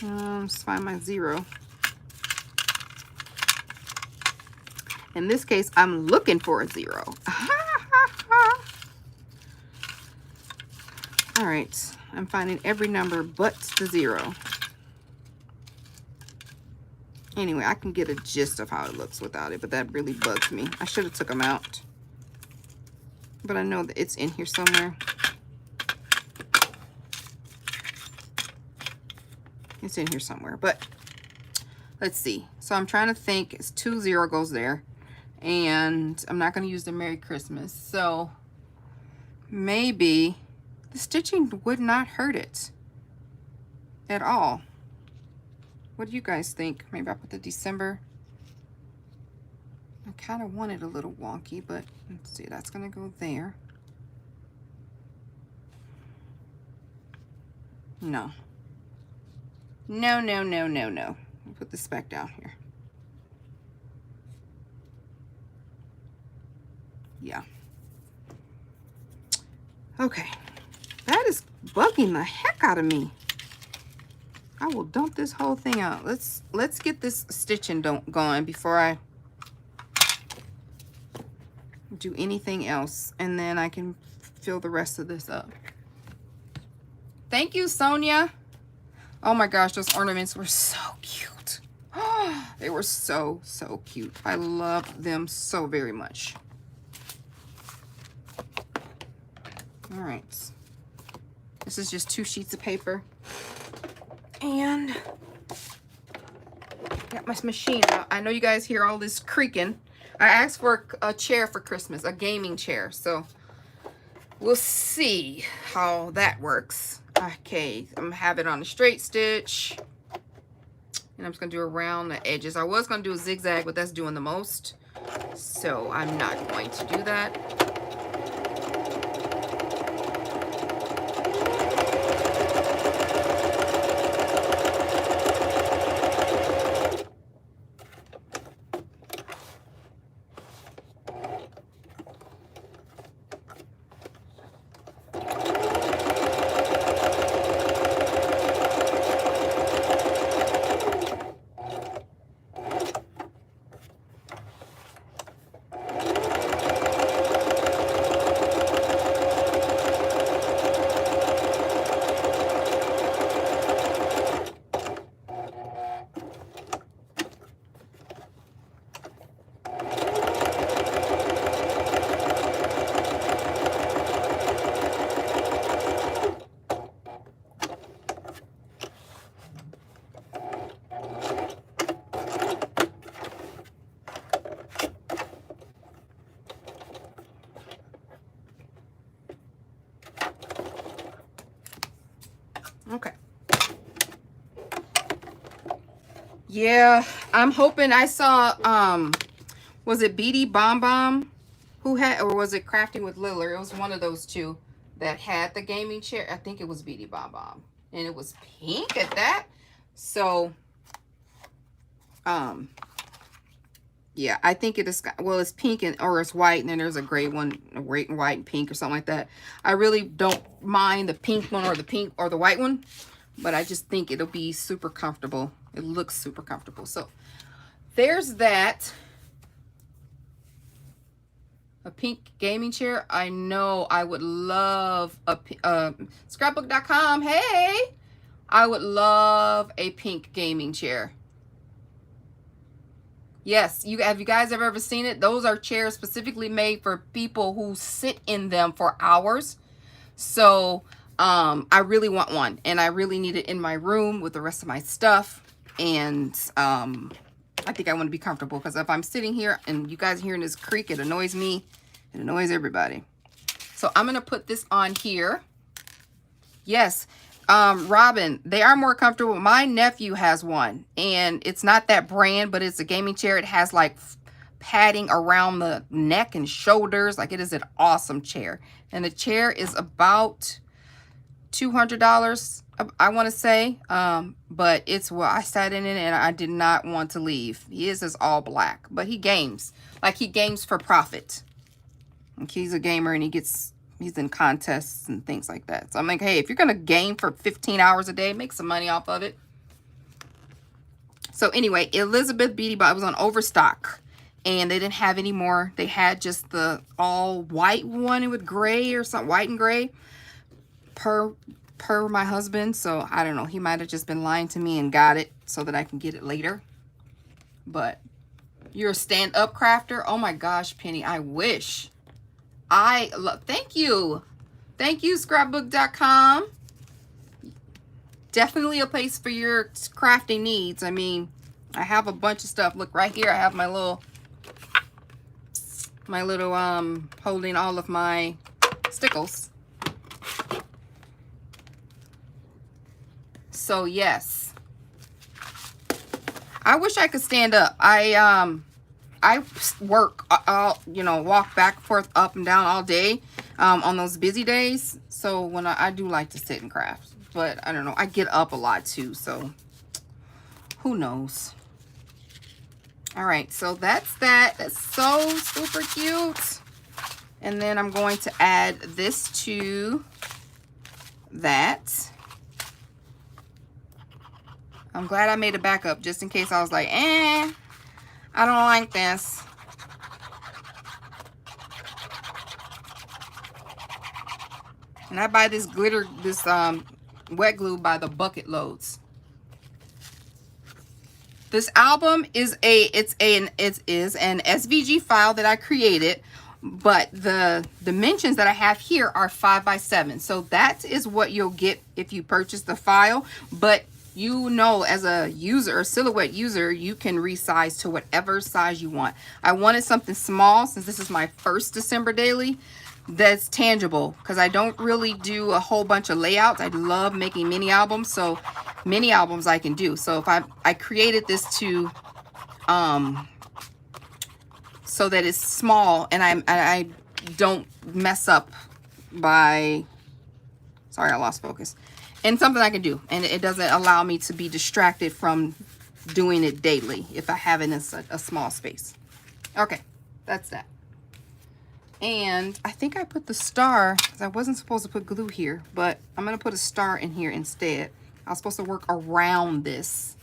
Let's find my 0. In this case, I'm looking for a 0. All right, I'm finding every number but the 0. Anyway, I can get a gist of how it looks without it, but that really bugs me. I should have took them out, but I know that it's in here somewhere. It's in here somewhere, but let's see. So I'm trying to think. It's 2 0 goes there, and I'm not going to use the Merry Christmas. So maybe the stitching would not hurt it at all. What do you guys think? Maybe I'll put the December. I kind of want it a little wonky, but let's see. That's going to go there. No. No, no, no, no, no. I'll put this back down here. Yeah. Okay. That is bugging the heck out of me. I will dump this whole thing out. Let's get this stitching going before I do anything else, and then I can fill the rest of this up. Thank you, Sonia. Oh my gosh, those ornaments were so cute. They were so, so cute. I love them so very much. All right. This is just 2 sheets of paper. And got my machine out. I know you guys hear all this creaking. I asked for a chair for Christmas, a gaming chair. So we'll see how that works. Okay, I'm gonna have it on a straight stitch. And I'm just gonna do around the edges. I was gonna do a zigzag, but that's doing the most. So I'm not going to do that. Okay. Yeah, I'm hoping. I saw, was it BD Bomb Bomb who had, or was it Crafting with Liller? It was one of those two that had the gaming chair. I think it was BD Bomb Bomb, and it was pink at that. So, yeah, I think it is, well, it's pink and, or it's white, and then there's a gray one, a white and pink or something like that. I really don't mind the pink one or the pink or the white one, but I just think it'll be super comfortable. It looks super comfortable. So there's that. A pink gaming chair. I know I would love a scrapbook.com. Hey, I would love a pink gaming chair. Yes, have you guys ever seen it? Those are chairs specifically made for people who sit in them for hours. So I really want one, and I really need it in my room with the rest of my stuff. And I think I want to be comfortable, because if I'm sitting here and you guys are hearing this creak, it annoys me. It annoys everybody. So I'm going to put this on here. Yes, Robin, they are more comfortable. My nephew has one, and it's not that brand, but it's a gaming chair. It has like padding around the neck and shoulders. Like, it is an awesome chair. And the chair is about $200, I want to say. But it's, well, I sat in it and I did not want to leave. His is all black, but he games. Like, he games for profit. Like, he's a gamer, and he's in contests and things like that. So I'm like, hey, if you're going to game for 15 hours a day, make some money off of it. So anyway, Elizabeth Beauty Bar was on Overstock, and they didn't have any more. They had just the all white one with gray or something, white and gray. per my husband. So I don't know. He might have just been lying to me and got it so that I can get it later. But you're a stand-up crafter. Oh my gosh, Penny, I wish. Thank you. Thank you, scrapbook.com. Definitely a place for your crafting needs. I mean, I have a bunch of stuff. Look right here. I have my little holding all of my stickles. So yes, I wish I could stand up. I work, you know, walk back and forth, up and down all day on those busy days. So when I do like to sit and craft, but I don't know, I get up a lot too. So who knows? All right, so that's that. That's so super cute. And then I'm going to add this to that. I'm glad I made a backup just in case I was like, I don't like this. And I buy this glitter, this wet glue by the bucket loads. This album is an SVG file that I created, but the dimensions that I have here are 5x7. So that is what you'll get if you purchase the file. But you know, as a user, a silhouette user, you can resize to whatever size you want. I wanted something small since this is my first December daily that's tangible, because I don't really do a whole bunch of layouts. I love making mini albums, so mini albums I can do. So if I created this to so that it's small and I don't mess up by, sorry, I lost focus. And something I can do, and it doesn't allow me to be distracted from doing it daily if I have it in a small space. Okay, that's that. And I think I put the star, because I wasn't supposed to put glue here, but I'm going to put a star in here instead. I was supposed to work around this.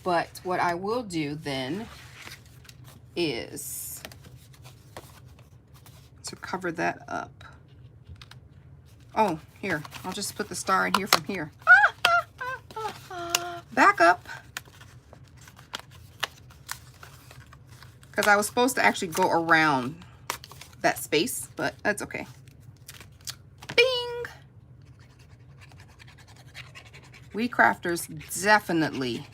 But what I will do then is to cover that up. Oh, here, I'll just put the star in here from here. Back up. Because I was supposed to actually go around that space, but that's okay. Bing! We crafters definitely,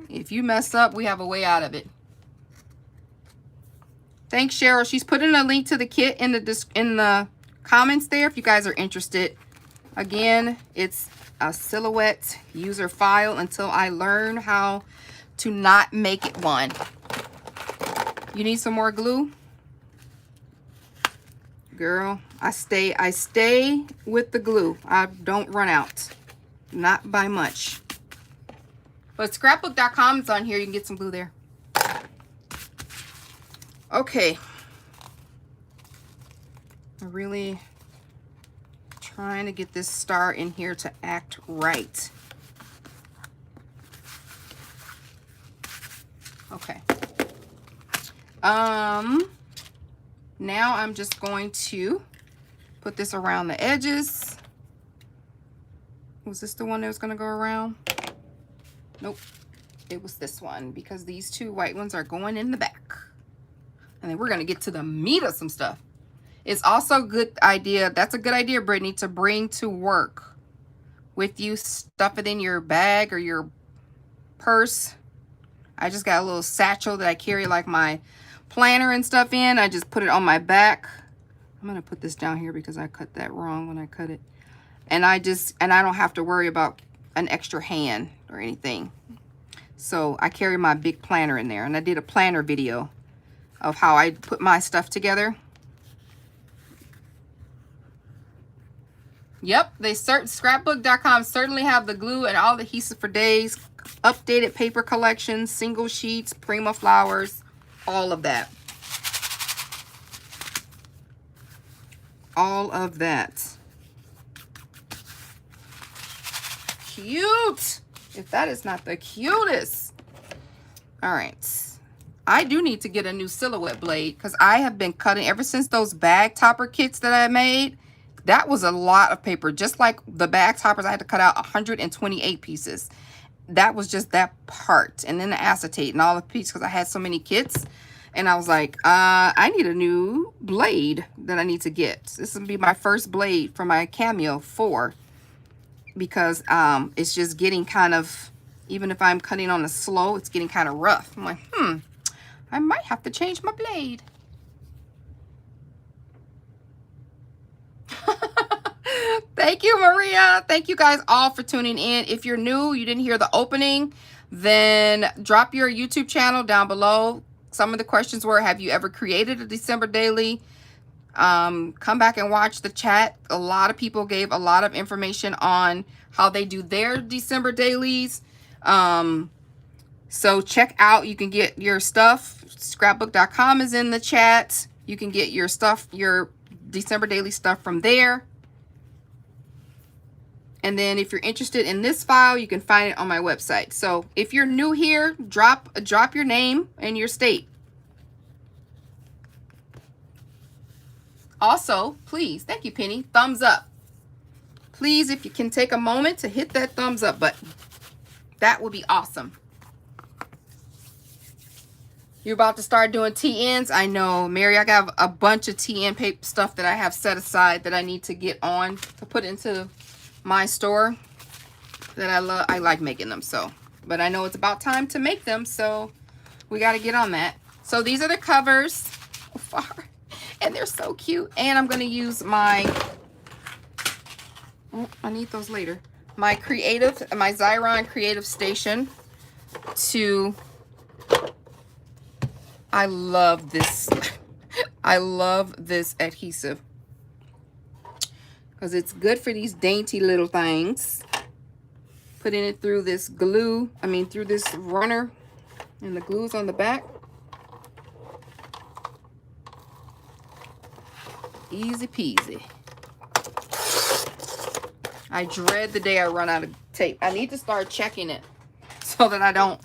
if you mess up, we have a way out of it. Thanks, Cheryl. She's putting a link to the kit in the comments there if you guys are interested. Again, it's a silhouette user file until I learn how to not make it one. You need some more glue? Girl, I stay with the glue. I don't run out. Not by much. But scrapbook.com is on here. You can get some glue there. Okay. I'm really trying to get this star in here to act right. Okay. Now I'm just going to put this around the edges. Was this the one that was going to go around? Nope. It was this one, because these two white ones are going in the back. And then we're going to get to the meat of some stuff. It's also a good idea. That's a good idea, Brittany, to bring to work with you. Stuff it in your bag or your purse. I just got a little satchel that I carry like my planner and stuff in. I just put it on my back. I'm going to put this down here because I cut that wrong when I cut it. And I don't have to worry about an extra hand or anything. So I carry my big planner in there. And I did a planner video of how I put my stuff together. Yep, scrapbook.com certainly have the glue and all the adhesive for days, updated paper collections, single sheets, Prima flowers, all of that. All of that. Cute. If that is not the cutest. All right. I do need to get a new silhouette blade because I have been cutting ever since those bag topper kits that I made. That was a lot of paper. Just like the bag toppers, I had to cut out 128 pieces. That was just that part. And then the acetate and all the pieces, because I had so many kits. And I was like, I need a new blade that I need to get. This will be my first blade for my Cameo 4. Because it's just getting kind of, even if I'm cutting on a slow, it's getting kind of rough. I'm like, I might have to change my blade. Thank you, Maria. Thank you guys all for tuning in. If you're new, you didn't hear the opening, then drop your YouTube channel down below. Some of the questions were, have you ever created a December daily? Come back and watch the chat. A lot of people gave a lot of information on how they do their December dailies. So check out, you can get your stuff. Scrapbook.com is in the chat. You can get your stuff, your December daily stuff from there. And then if you're interested in this file, you can find it on my website. So if you're new here, drop your name and your state. Also, please, thank you, Penny, thumbs up. Please, if you can take a moment to hit that thumbs up button, that would be awesome. You're about to start doing TNs. I know, Mary, I got a bunch of TN paper stuff that I have set aside that I need to get on to put into my store that I love. I like making them, so, but I know it's about time to make them, so we got to get on that. So these are the covers, and they're so cute. And I'm going to use my, oh, I need those later, my Xyron Creative Station to, I love this. I love this adhesive because it's good for these dainty little things. Putting it through this glue, through this runner, and the glue's on the back. Easy peasy. I dread the day I run out of tape. I need to start checking it so that I don't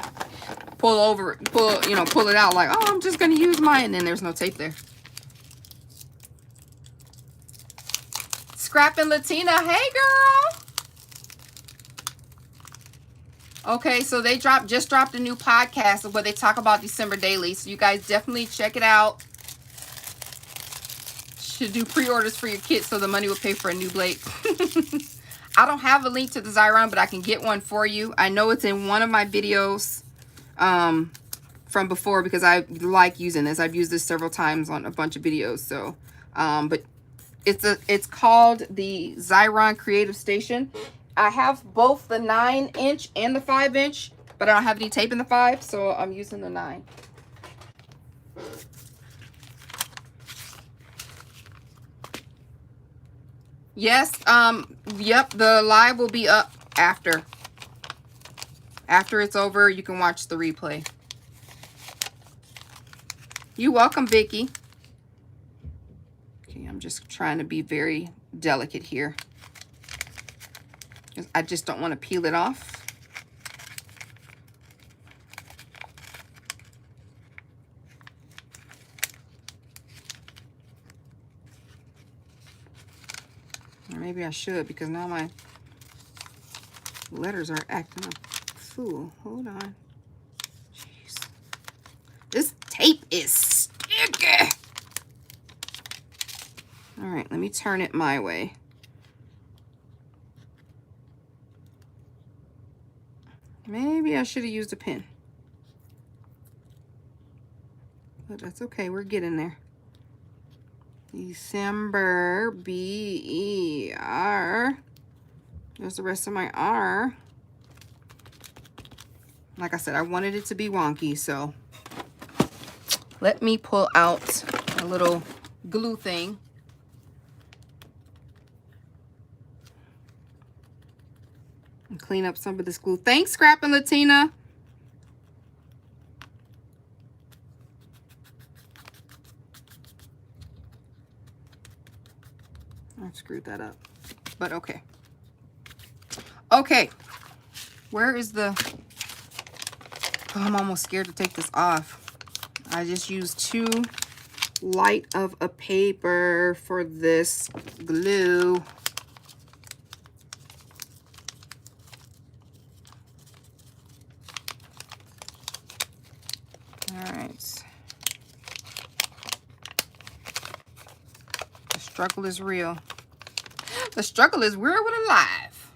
pull it out like, oh, I'm just gonna use mine, and then there's no tape there. Scrap and Latina, hey girl. Okay, so they just dropped a new podcast where they talk about December daily, so you guys definitely check it out. Should do pre-orders for your kids so the money will pay for a new blade. I don't have a link to the Xyron, but I can get one for you. I know it's in one of my videos from before because I like using this. I've used this several times on a bunch of videos. So, but it's called the Xyron Creative Station. I have both the 9-inch and the 5-inch, but I don't have any tape in the 5, so I'm using the 9. Yes, yep, the live will be up after. After it's over, you can watch the replay. You're welcome, Vicky. Okay, I'm just trying to be very delicate here. I just don't want to peel it off. Or maybe I should, because now my letters are acting a fool. Hold on. Jeez. This tape is sticky. All right, let me turn it my way. Maybe I should have used a pen. But that's okay, we're getting there. December, B-E-R. There's the rest of my R. Like I said, I wanted it to be wonky, so let me pull out a little glue thing. And clean up some of this glue. Thanks, Scrap and Latina. I screwed that up, but okay. Okay, where is the, oh, I'm almost scared to take this off. I just used 2 light of a paper for this glue. All right. The struggle is real. The struggle is real but alive.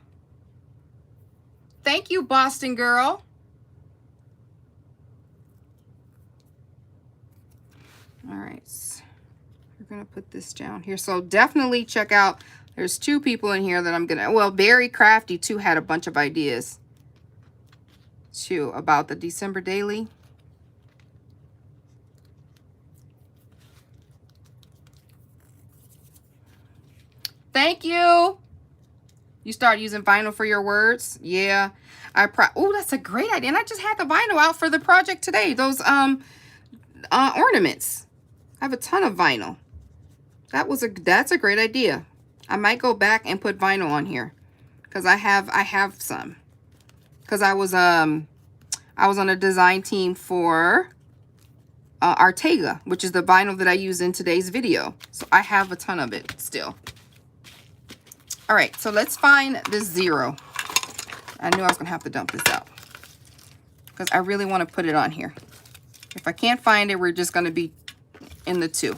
Thank you, Boston girl. All right. We're going to put this down here. So definitely check out. There's 2 people in here that I'm going to, well, Barry Crafty too had a bunch of ideas too about the December daily. Thank you. You start using vinyl for your words? Yeah. Oh, that's a great idea. And I just had the vinyl out for the project today. Those ornaments. I have a ton of vinyl. That's a great idea. I might go back and put vinyl on here because I have some. Because I was on a design team for Artega, which is the vinyl that I use in today's video. So I have a ton of it still. All right, so let's find this 0. I knew I was gonna have to dump this out because I really want to put it on here. If I can't find it, we're just gonna be in the 2.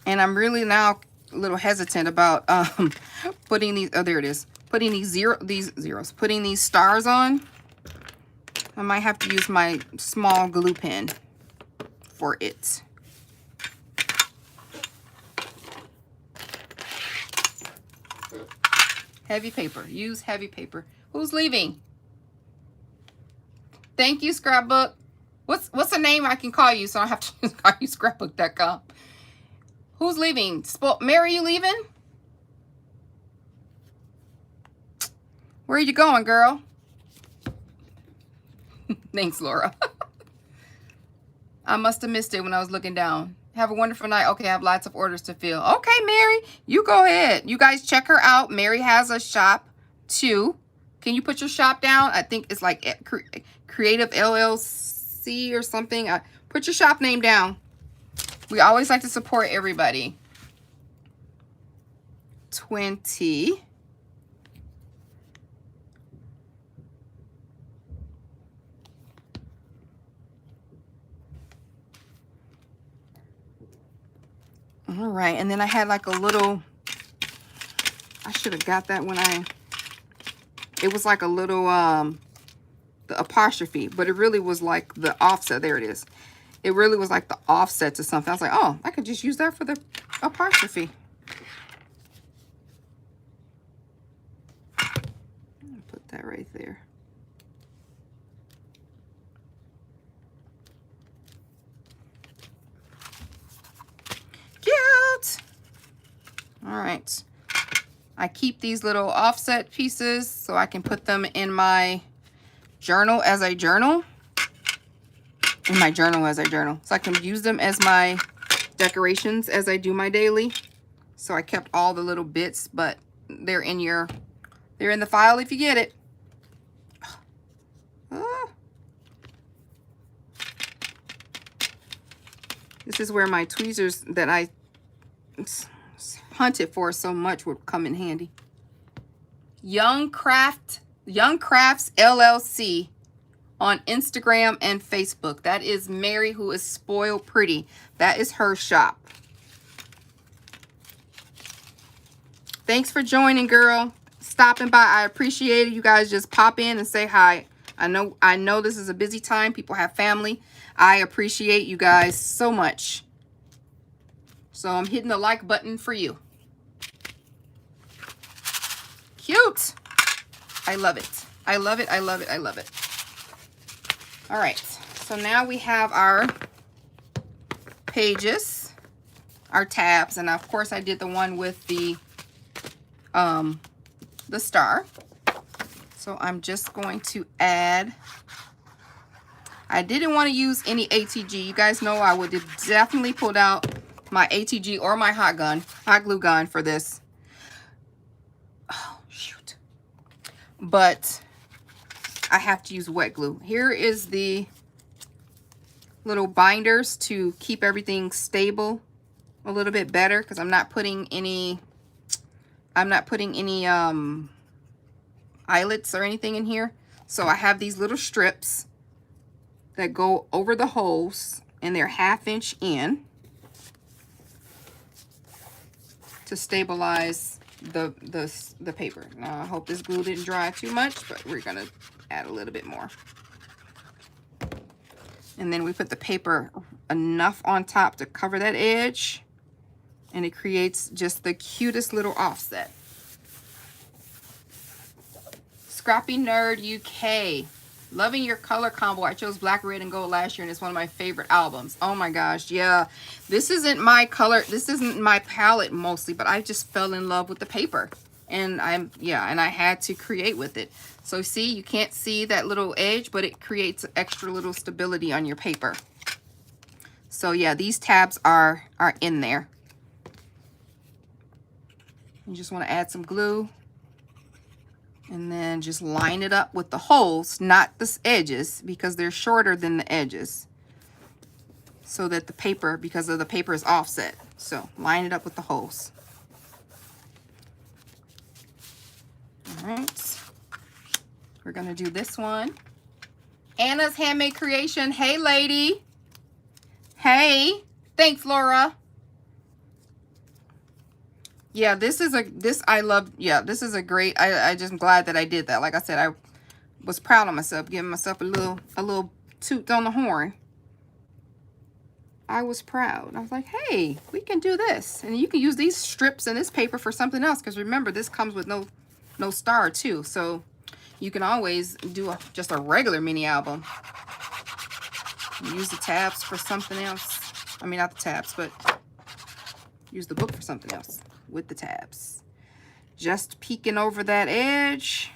And I'm really now a little hesitant about putting these, oh, there it is. Putting these zeros, putting these stars on. I might have to use my small glue pen for it. Heavy paper. Use heavy paper. Who's leaving? Thank you, Scrapbook. What's the name I can call you so I don't have to just call you scrapbook.com? Who's leaving? Mary, you leaving? Where are you going, girl? Thanks, Laura. I must have missed it when I was looking down. Have a wonderful night. Okay, I have lots of orders to fill. Okay, Mary, you go ahead. You guys check her out. Mary has a shop too. Can you put your shop down? I think it's like Creative LLC or something. Put your shop name down. We always like to support everybody. 20. All right, and then I had like a little, I should have got that when it was like a little, the apostrophe, but it really was like the offset. There it is. It really was like the offset to something. I was like, oh, I could just use that for the apostrophe. Put that right there. Cute. All right. I keep these little offset pieces so I can put them in my journal as I journal. So I can use them as my decorations as I do my daily. So I kept all the little bits, but they're in the file if you get it. Ah. This is where my tweezers that I hunted for so much would come in handy. Young Crafts LLC on Instagram and Facebook. That is Mary, who is Spoiled Pretty. That is her shop. Thanks for joining, girl. Stopping by. I appreciate it. You guys just pop in and say hi. I know this is a busy time. People have family. I appreciate you guys so much. So I'm hitting the like button for you. Cute. I love it. I love it. I love it. I love it. All right. So now we have our pages, our tabs, and of course I did the one with the star. So I'm just going to add. I didn't want to use any ATG. You guys know I would have definitely pulled out my ATG or my hot glue gun for this. Oh, shoot. But I have to use wet glue. Here is the little binders to keep everything stable a little bit better, because I'm not putting any eyelets or anything in here. So I have these little strips that go over the holes, and they're 1/2 inch in to stabilize the paper. Now I hope this glue didn't dry too much, but we're gonna add a little bit more. And then we put the paper enough on top to cover that edge, and it creates just the cutest little offset. Scrappy Nerd UK, loving your color combo. I chose black, red, and gold last year, and it's one of my favorite albums. Oh my gosh, yeah. This isn't my color, this isn't my palette mostly, but I just fell in love with the paper. And I had to create with it. So see, you can't see that little edge, but it creates extra little stability on your paper. So yeah, these tabs are in there. You just want to add some glue, and then just line it up with the holes, not the edges, because they're shorter than the edges, so that the paper, because of the paper, is offset. So line it up with the holes. All right, we're gonna do this one. Anna's Handmade Creation. Hey lady. Hey, thanks Laura. Yeah, this is a great, I just am glad that I did that. Like I said, I was proud of myself, giving myself a little toot on the horn. I was proud. I was like, hey, we can do this. And you can use these strips and this paper for something else, because remember, this comes with no star too. So you can always do just a regular mini album. Use the tabs for something else. I mean, not the tabs, but use the book for something else with the tabs. Just peeking over that edge,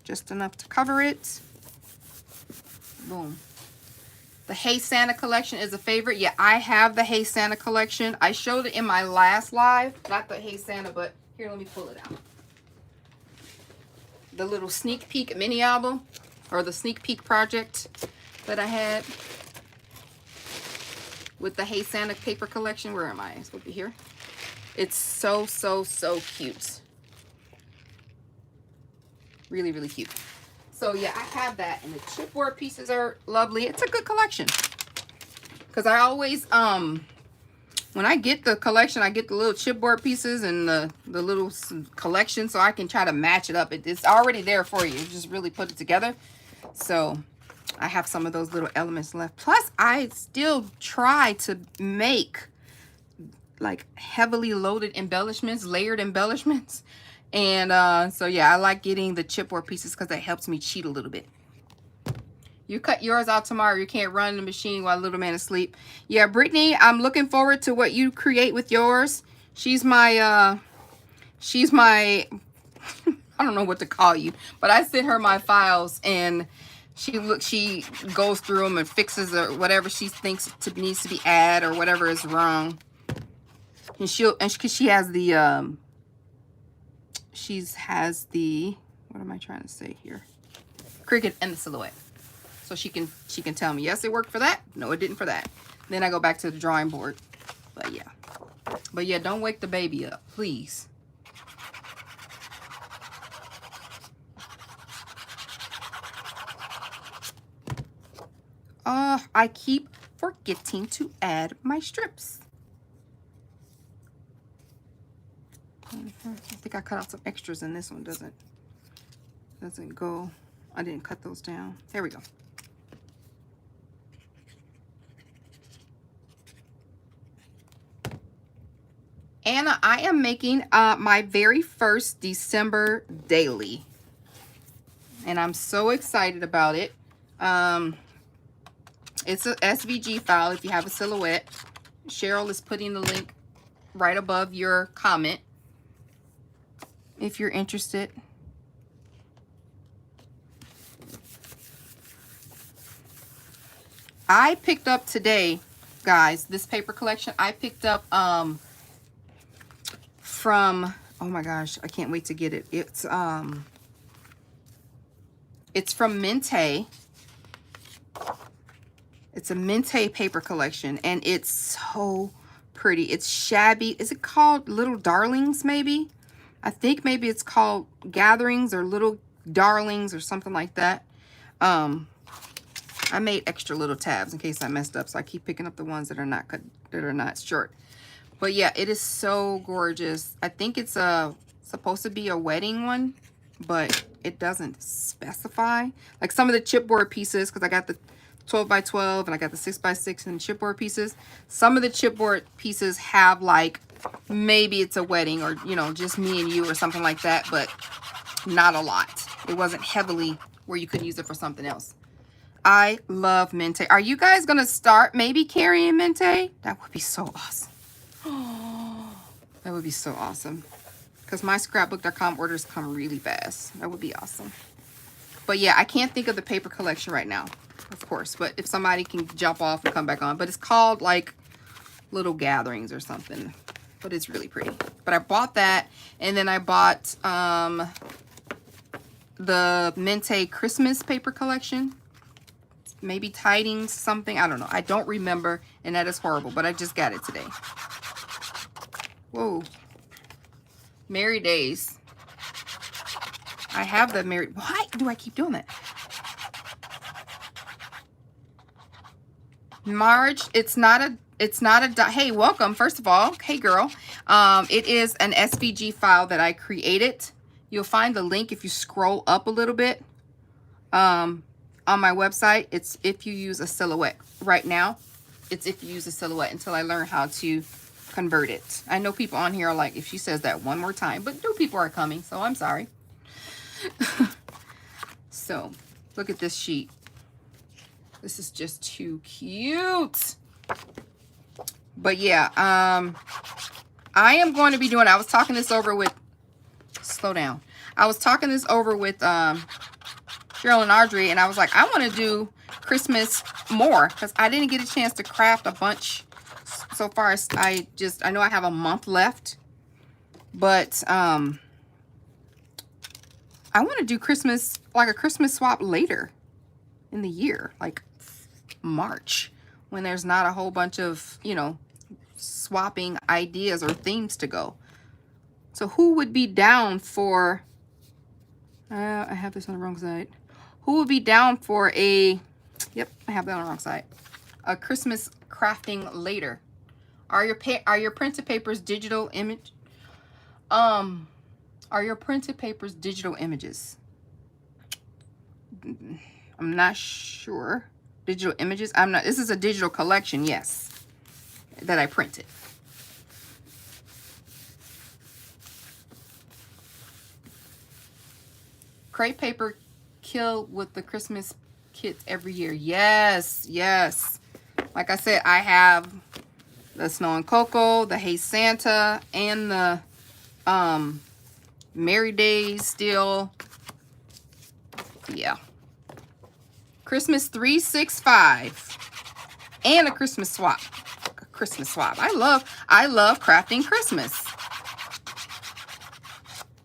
just enough to cover it. Boom. The Hey Santa collection is a favorite. Yeah, I have the Hey Santa collection. I showed it in my last live. Not the Hey Santa, but here, let me pull it out. The little sneak peek mini album, or the sneak peek project that I had with the Hey Santa paper collection. Where am I? It's supposed to be here. It's so cute. Really, really cute. So yeah, I have that, and the chipboard pieces are lovely. It's a good collection. Because I always, when I get the collection, I get the little chipboard pieces and the little collection, so I can try to match it up. It's already there for you. You just really put it together. So I have some of those little elements left. Plus, I still try to make like heavily loaded embellishments, layered embellishments. And so yeah, I like getting the chipboard pieces because that helps me cheat a little bit. You cut yours out tomorrow. You can't run the machine while little man is asleep. Yeah, Brittany, I'm looking forward to what you create with yours. She's my I don't know what to call you, but I sent her my files, and she goes through them and fixes or whatever she thinks needs to be added or whatever is wrong. And because she has the what am I trying to say here? Cricut and the Silhouette. So she can tell me, yes, it worked for that. No, it didn't for that. Then I go back to the drawing board. But yeah, don't wake the baby up, please. I keep forgetting to add my strips. I think I cut out some extras, and this one doesn't go. I didn't cut those down. There we go. Anna, I am making my very first December daily, and I'm so excited about it. It's a SVG file if you have a Silhouette. Cheryl is putting the link right above your comment if you're interested. I picked up today, guys, this paper collection. I picked up from, oh my gosh, I can't wait to get it. It's from Mente. It's a Mente paper collection, and it's so pretty. It's shabby. Is it called Little Darlings, maybe? I think maybe it's called Gatherings or Little Darlings or something like that. I made extra little tabs in case I messed up, so I keep picking up the ones that are not cut, that are not short. But yeah, it is so gorgeous. I think it's supposed to be a wedding one, but it doesn't specify. Like some of the chipboard pieces, because I got the 12 by 12 and I got the 6 by 6 and chipboard pieces. Some of the chipboard pieces have like, maybe it's a wedding or, you know, just me and you or something like that, but not a lot. It wasn't heavily where you could use it for something else. I love Mente. Are you guys going to start maybe carrying Mente? That would be so awesome. Oh, that would be so awesome. Because my scrapbook.com orders come really fast. That would be awesome. But yeah, I can't think of the paper collection right now, of course. But if somebody can jump off and come back on. But it's called like Little Gatherings or something. But it's really pretty. But I bought that. And then I bought the Mente Christmas paper collection. Maybe Tidings something. I don't know. I don't remember. And that is horrible. But I just got it today. Whoa. Merry Days. I have the Merry... Why do I keep doing that? Marge, it's not a... Hey, welcome, first of all. Hey, girl. It is an SVG file that I created. You'll find the link if you scroll up a little bit. On my website, it's if you use a silhouette. Right now, it's if you use a silhouette until I learn how to convert it. I know people on here are like, if she says that one more time, but new people are coming, so I'm sorry. So, look at this sheet. This is just too cute. But yeah, I am going to be doing, I was talking this over with, slow down. I was talking this over with Cheryl and Audrey, and I was like, I want to do Christmas more because I didn't get a chance to craft a bunch so far. I know I have a month left, but I want to do Christmas, like a Christmas swap later in the year, like March, when there's not a whole bunch of, you know, swapping ideas or themes to go. So who would be down for, I have this on the wrong side. Who would be down for a, yep, I have that on the wrong side, a Christmas crafting later? Are your printed papers digital image? Are your printed papers digital images? I'm not sure. Digital images? I'm not. This is a digital collection, yes, that I printed. Crepe paper kill with the Christmas kits every year. Yes, yes. Like I said, I have the Snow and Cocoa, the Hey Santa, and the Merry Days still. Yeah. Christmas 365 and a Christmas swap. A Christmas swap. I love crafting Christmas.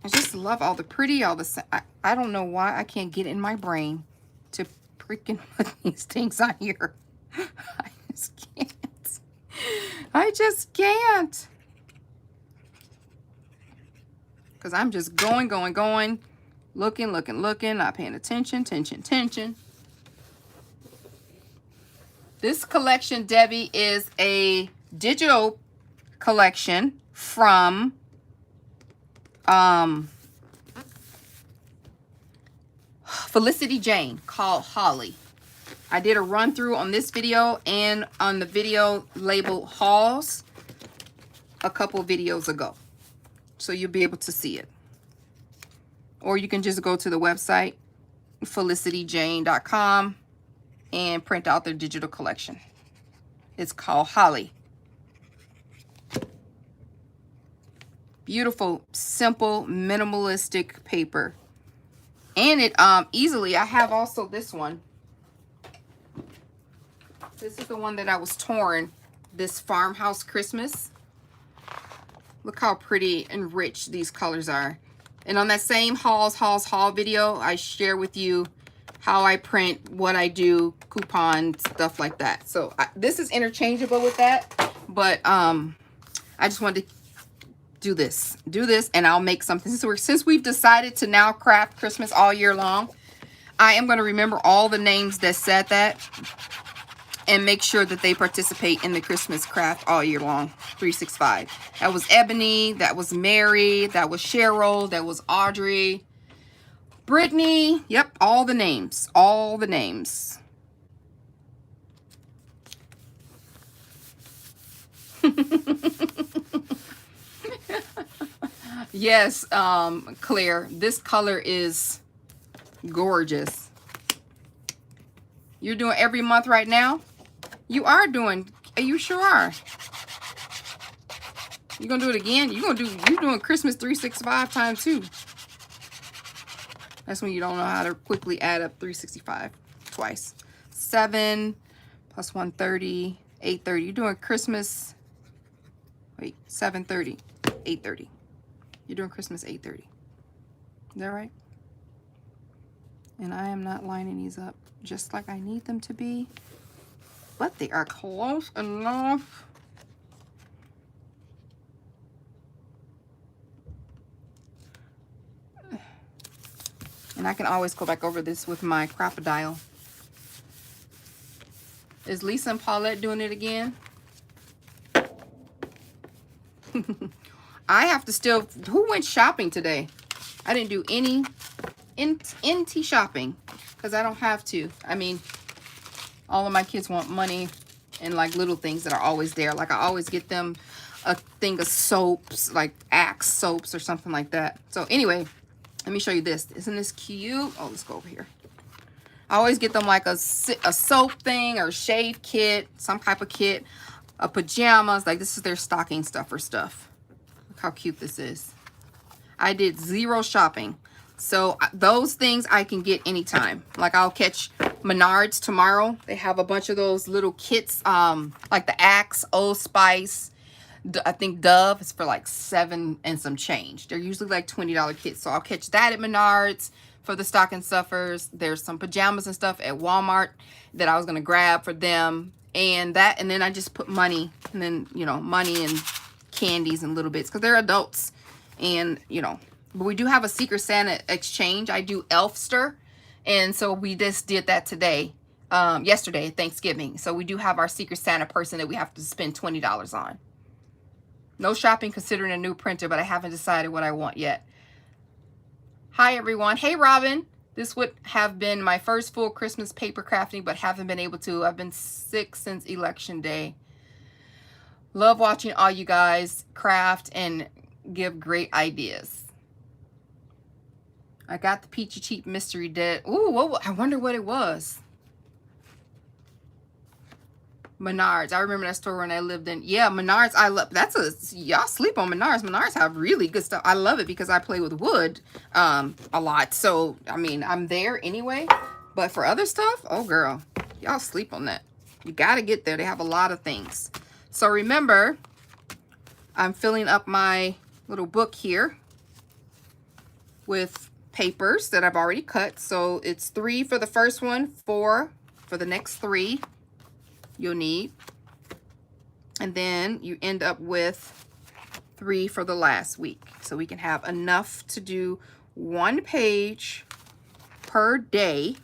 I just love all the pretty, all the... I don't know why I can't get in my brain to freaking put these things on here. I just can't. I just can't. Because I'm just going, looking, not paying attention. This collection, Debbie, is a digital collection from Felicity Jane called Holly. I did a run through on this video and on the video labeled hauls a couple videos ago. So you'll be able to see it. Or you can just go to the website, felicityjane.com, and print out their digital collection. It's called Holly. Beautiful, simple, minimalistic paper. And it easily, I have also this one. This is the one that I was torn, this Farmhouse Christmas. Look how pretty and rich these colors are. And on that same haul video, I share with you how I print, what I do, coupons, stuff like that. So this is interchangeable with that, but I just wanted to do this, and I'll make something. Since we've decided to now craft Christmas all year long, I am going to remember all the names that said that and make sure that they participate in the Christmas craft all year long, 365. That was Ebony, that was Mary, that was Cheryl, that was Audrey, Brittany. Yep, all the names, all the names. Yes, Claire, this color is gorgeous. You're doing every month right now? You are doing, you sure are. You're gonna do it again? You're doing Christmas 365 times 2. That's when you don't know how to quickly add up 365 twice. 7 plus 130, 830. You're doing Christmas, wait, 730, 830. You're doing Christmas 830. Is that right? And I am not lining these up just like I need them to be, but they are close enough. And I can always go back over this with my Crop-A-Dile. Is Lisa and Paulette doing it again? I have to still, who went shopping today? I didn't do any NT shopping because I don't have to. I mean, all of my kids want money and like little things that are always there. Like I always get them a thing of soaps, like Axe soaps or something like that. So anyway, let me show you this. Isn't this cute? Oh, let's go over here. I always get them like a soap thing or shave kit, some type of kit, pajamas. Like this is their stocking stuffer stuff. Look how cute this is. I did 0 shopping. So those things I can get anytime. Like I'll catch Menards tomorrow. They have a bunch of those little kits, like the Axe, Old Spice, I think Dove is for like 7 and some change. They're usually like $20 kits. So I'll catch that at Menards for the stocking stuffers. There's some pajamas and stuff at Walmart that I was going to grab for them. And then I just put money, and then, you know, money and candies and little bits because they're adults. And, you know, but we do have a Secret Santa exchange. I do Elfster. And so we just did that today, yesterday, Thanksgiving. So we do have our Secret Santa person that we have to spend $20 on. No shopping considering a new printer, but I haven't decided what I want yet. Hi, everyone. Hey, Robin. This would have been my first full Christmas paper crafting, but haven't been able to. I've been sick since election day. Love watching all you guys craft and give great ideas. I got the Peachy Cheap Mystery Dead. Ooh, I wonder what it was. Menards. I remember that store when I lived in. Yeah, Menards. I love. Y'all sleep on Menards. Menards have really good stuff. I love it because I play with wood a lot. So, I mean, I'm there anyway. But for other stuff, oh, girl, y'all sleep on that. You got to get there. They have a lot of things. So, remember, I'm filling up my little book here with papers that I've already cut. So, it's 3 for the first one, 4 for the next 3. You'll need, and then you end up with 3 for the last week, so we can have enough to do 1 page per day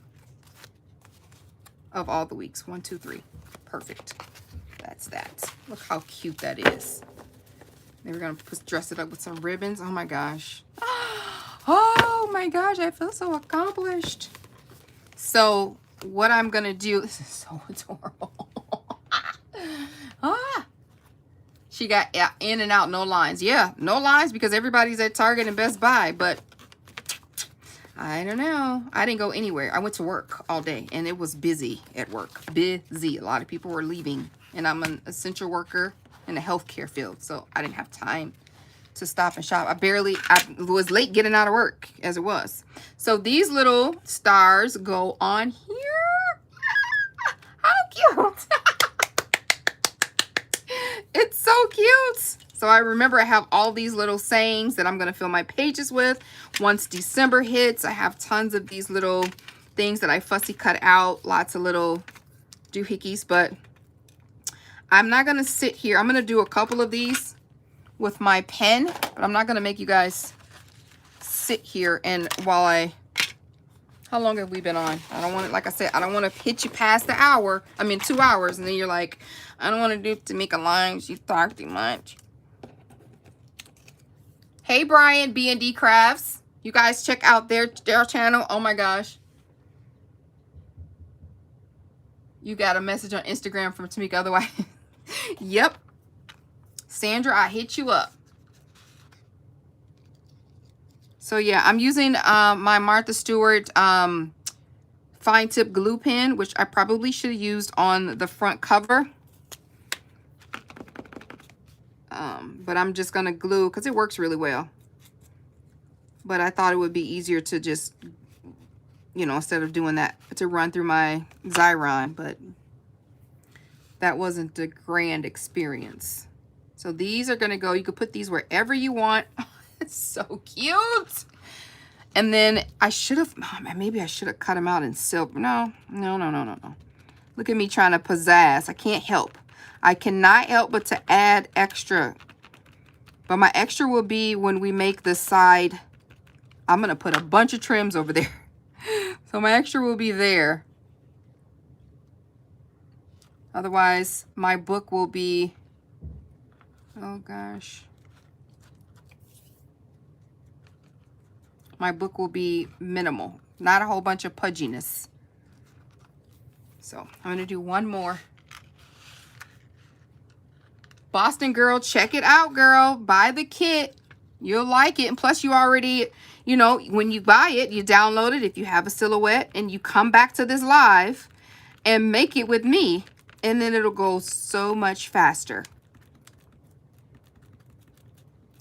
of all the weeks. 1, 2, 3. Perfect. That's that. Look how cute that is. Then we're gonna dress it up with some ribbons. Oh my gosh. Oh my gosh, I feel so accomplished. So what I'm gonna do, this is so adorable. She got in and out, no lines. Yeah, no lines because everybody's at Target and Best Buy, but I don't know. I didn't go anywhere. I went to work all day and it was busy at work. Busy. A lot of people were leaving, and I'm an essential worker in the healthcare field, so I didn't have time to stop and shop. I was late getting out of work as it was. So these little stars go on here. How cute. It's so cute. So I remember I have all these little sayings that I'm going to fill my pages with. Once December hits, I have tons of these little things that I fussy cut out, lots of little doohickeys, but I'm not going to sit here. I'm going to do a couple of these with my pen, but I'm not going to make you guys sit here and while how long have we been on? I don't want to, like I said, I don't want to hit you past the hour. I mean, 2 hours, and then you're like, I don't want to do Tamika Lines. You talk too much. Hey, Brian, B&D Crafts. You guys check out their channel. Oh my gosh. You got a message on Instagram from Tamika otherwise. Yep. Sandra, I hit you up. So yeah, I'm using my Martha Stewart fine tip glue pen, which I probably should have used on the front cover. But I'm just gonna glue because it works really well. But I thought it would be easier to just, you know, instead of doing that, to run through my Xyron, but that wasn't a grand experience. So these are gonna go, you could put these wherever you want. It's so cute. And then I should have, oh man, maybe I should have cut them out in silver. No. Look at me trying to pizzazz. I can't help. I cannot help but to add extra. But my extra will be when we make the side. I'm going to put a bunch of trims over there. So my extra will be there. Otherwise, my book will be, oh gosh. My book will be minimal, not a whole bunch of pudginess. So I'm going to do one more. Boston Girl, check it out, girl. Buy the kit. You'll like it. And plus you already, you know, when you buy it, you download it if you have a silhouette and you come back to this live and make it with me. And then it'll go so much faster.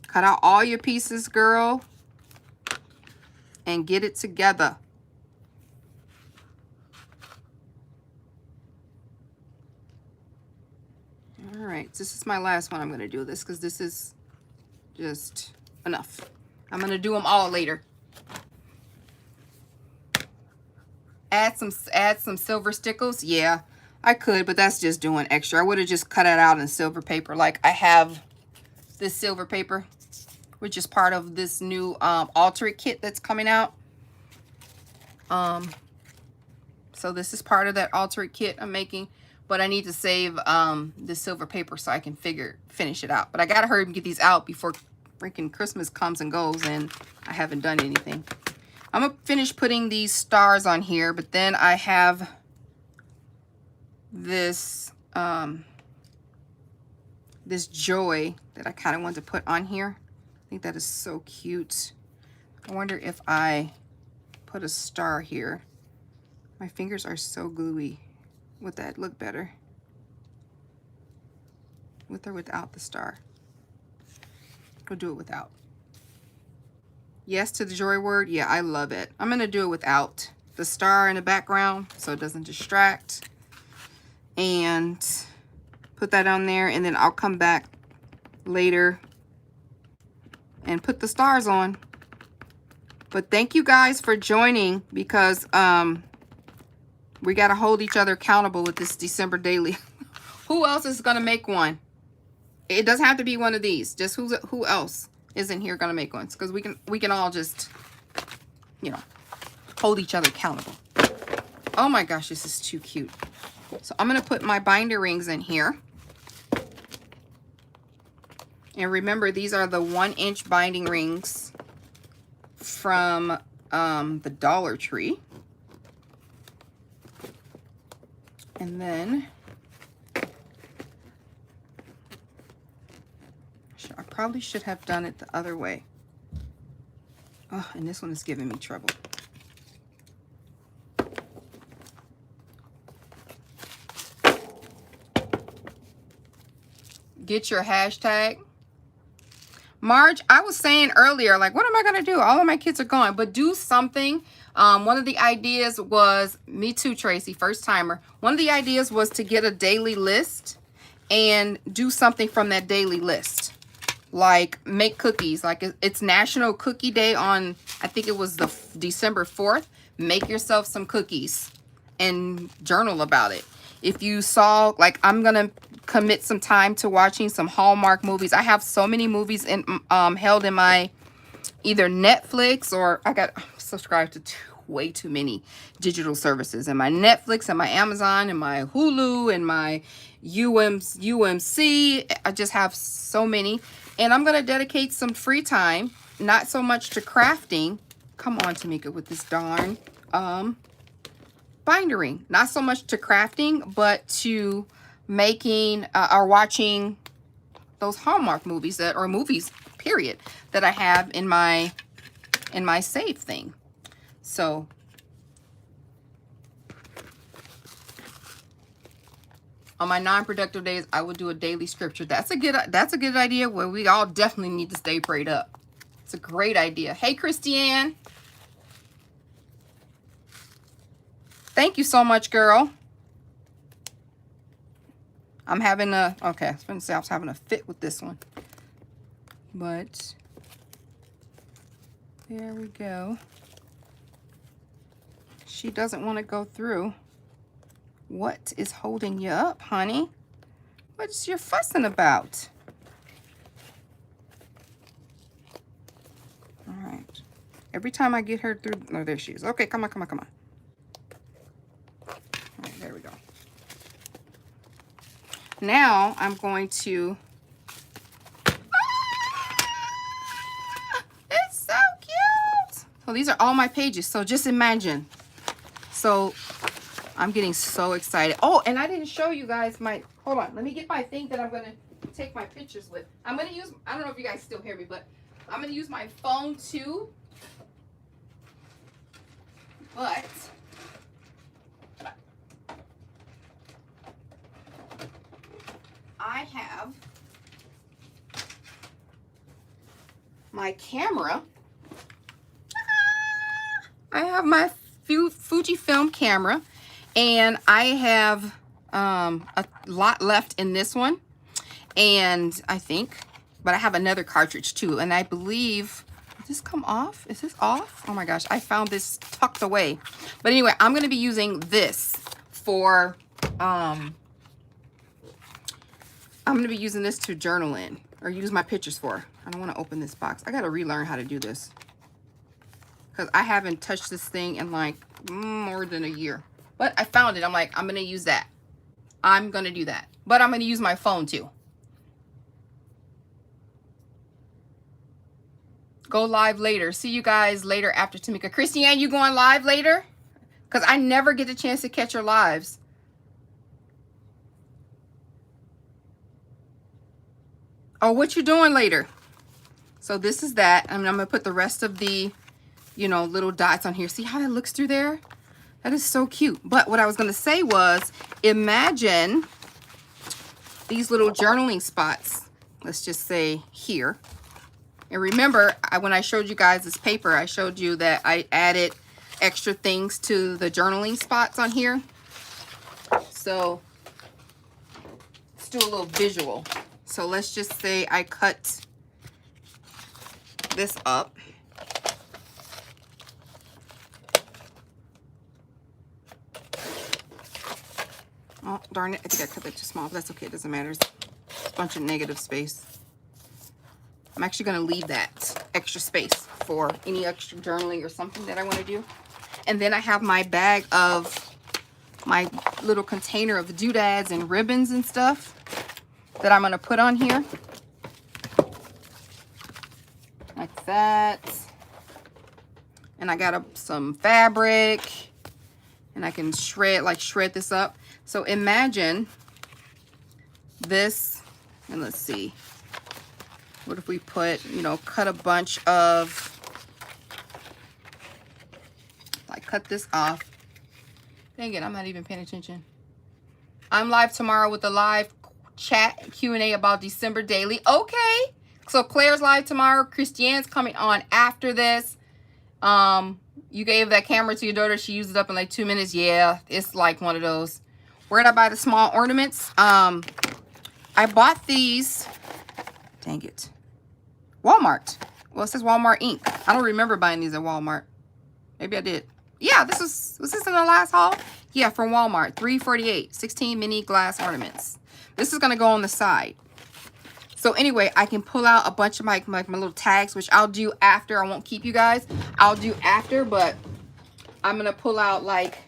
Cut out all your pieces, girl. And get it together. All right, this is my last one. I'm going to do this because this is just enough. I'm going to do them all later. Add some silver stickles. Yeah, I could, but that's just doing extra. I would have just cut it out in silver paper. Like I have this silver paper, which is part of this new Alter-It kit that's coming out. So this is part of that Alter-It kit I'm making, but I need to save this silver paper so I can finish it out. But I gotta hurry and get these out before freaking Christmas comes and goes and I haven't done anything. I'm gonna finish putting these stars on here, but then I have this this joy that I kind of want to put on here. I think that is so cute. I wonder if I put a star here. My fingers are so gluey. Would that look better? With or without the star? We'll do it without. Yes to the joy word. Yeah, I love it. I'm going to do it without the star in the background so it doesn't distract. And put that on there, and then I'll come back later and put the stars on. But thank you guys for joining, because we got to hold each other accountable with this December daily. Who else is going to make one? It doesn't have to be one of these. Just who else isn't here going to make one? Because we can all just, you know, hold each other accountable. Oh my gosh, this is too cute. So I'm going to put my binder rings in here. And remember, these are the 1-inch binding rings from the Dollar Tree. And then I probably should have done it the other way. Oh, and this one is giving me trouble. Get your hashtag. Marge, I was saying earlier, like, what am I going to do? All of my kids are gone, but do something. One of the ideas was, me too, Tracy, first timer. One of the ideas was to get a daily list and do something from that daily list. Like make cookies. Like it's National Cookie Day on, I think it was the December 4th. make yourself some cookies and journal about it. If you saw, like, I'm gonna commit some time to watching some Hallmark movies. I have so many movies in held in my either Netflix, or I got subscribed to way too many digital services, and my Netflix and my Amazon and my Hulu and my UMC. I just have so many, and I'm gonna dedicate some free time, not so much to crafting. Come on, Tamika, with this darn bindering. Not so much to crafting, but to making or watching those Hallmark movies that, or movies period, that I have in my save thing. So on my non-productive days, I would do a daily scripture. That's a good idea. Where we all definitely need to stay prayed up. It's a great idea. Hey, Christiane. Thank you so much, girl. I'm having a, okay, I was going to say I was having a fit with this one. But there we go. She doesn't want to go through. What is holding you up, honey? What's you fussing about? All right. Every time I get her through, oh, there she is. Okay, come on, come on, come on. All right, there we go. Now I'm going to, it's so cute. So these are all my pages. So just imagine. So I'm getting so excited. Oh, and I didn't show you guys my, hold on. Let me get my thing that I'm going to take my pictures with. I'm going to use, I don't know if you guys still hear me, but I'm going to use my phone too. But I have my camera. I have my Fujifilm camera, and I have a lot left in this one, and I think, but I have another cartridge too, and I believe, did this come off? Is this off? Oh my gosh, I found this tucked away. But anyway, I'm going to be using this for I'm going to be using this to journal in, or use my pictures for. I don't want to open this box. I got to relearn how to do this, because I haven't touched this thing in like more than a year. But I found it. I'm like, I'm going to use that. I'm going to do that. But I'm going to use my phone too. Go live later. See you guys later after Tamika. Christiane, you going live later? Because I never get the chance to catch your lives. Oh, what you doing later? So this is that. I'm going to put the rest of the, you know, little dots on here. See how that looks through there? That is so cute. But what I was going to say was, imagine these little journaling spots. Let's just say here. And remember, when I showed you guys this paper, I showed you that I added extra things to the journaling spots on here. So let's do a little visual. So let's just say I cut this up. Oh, darn it. I think I cut that too small, but that's okay. It doesn't matter. It's a bunch of negative space. I'm actually going to leave that extra space for any extra journaling or something that I want to do. And then I have my bag of, my little container of doodads and ribbons and stuff that I'm going to put on here. Like that. And I got some fabric. And I can shred this up. So imagine this, and let's see. What if we put, you know, cut a bunch of, like cut this off. Dang it, I'm not even paying attention. I'm live tomorrow with a live chat Q&A about December daily. Okay. So Claire's live tomorrow. Christiane's coming on after this. You gave that camera to your daughter. She used it up in like 2 minutes. Yeah, it's like one of those. Where did I buy the small ornaments? I bought these. Dang it. Walmart. Well, it says Walmart Inc. I don't remember buying these at Walmart. Maybe I did. Yeah, was this in the last haul? Yeah, from Walmart, $3.48, 16 mini glass ornaments. This is gonna go on the side. So anyway, I can pull out a bunch of my little tags, which I'll do after. I won't keep you guys. I'll do after, but I'm gonna pull out, like,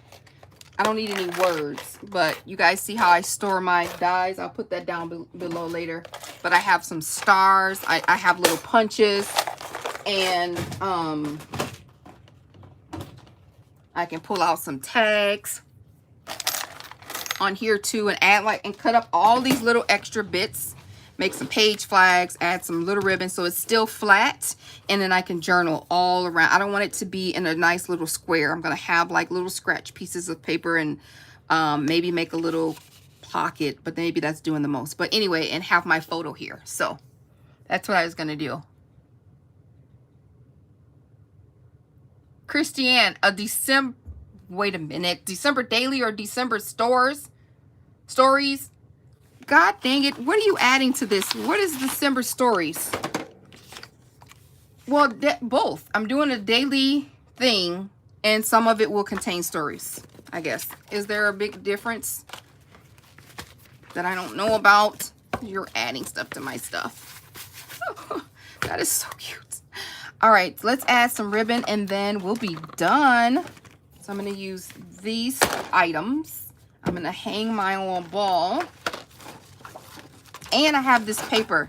I don't need any words, but you guys see how I store my dies. I'll put that down below later. But I have some stars. I have little punches, and I can pull out some tags on here too, and add, like, and cut up all these little extra bits. Make some page flags, add some little ribbons so it's still flat, and then I can journal all around. I don't want it to be in a nice little square. I'm gonna have like little scratch pieces of paper, and maybe make a little pocket, but maybe that's doing the most. But anyway, and have my photo here. So that's what I was gonna do. Christiane, wait a minute, December daily or December stories? God dang it, what are you adding to this? What is December stories? Well, both. I'm doing a daily thing, and some of it will contain stories, I guess. Is there a big difference that I don't know about? You're adding stuff to my stuff. That is so cute. All right, let's add some ribbon, and then we'll be done. So I'm going to use these items. I'm going to hang my on a ball. And I have this paper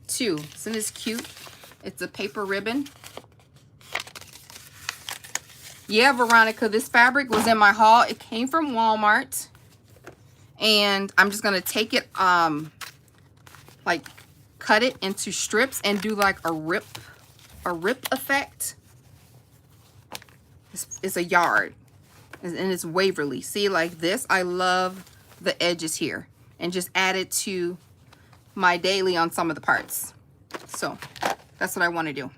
too. Isn't this cute? It's a paper ribbon. Yeah, Veronica, this fabric was in my haul. It came from Walmart. And I'm just going to take it, like, cut it into strips and do like a rip effect. It's a yard. And it's Waverly. See, like this. I love the edges here. And just add it to my daily on some of the parts. So that's what I want to do.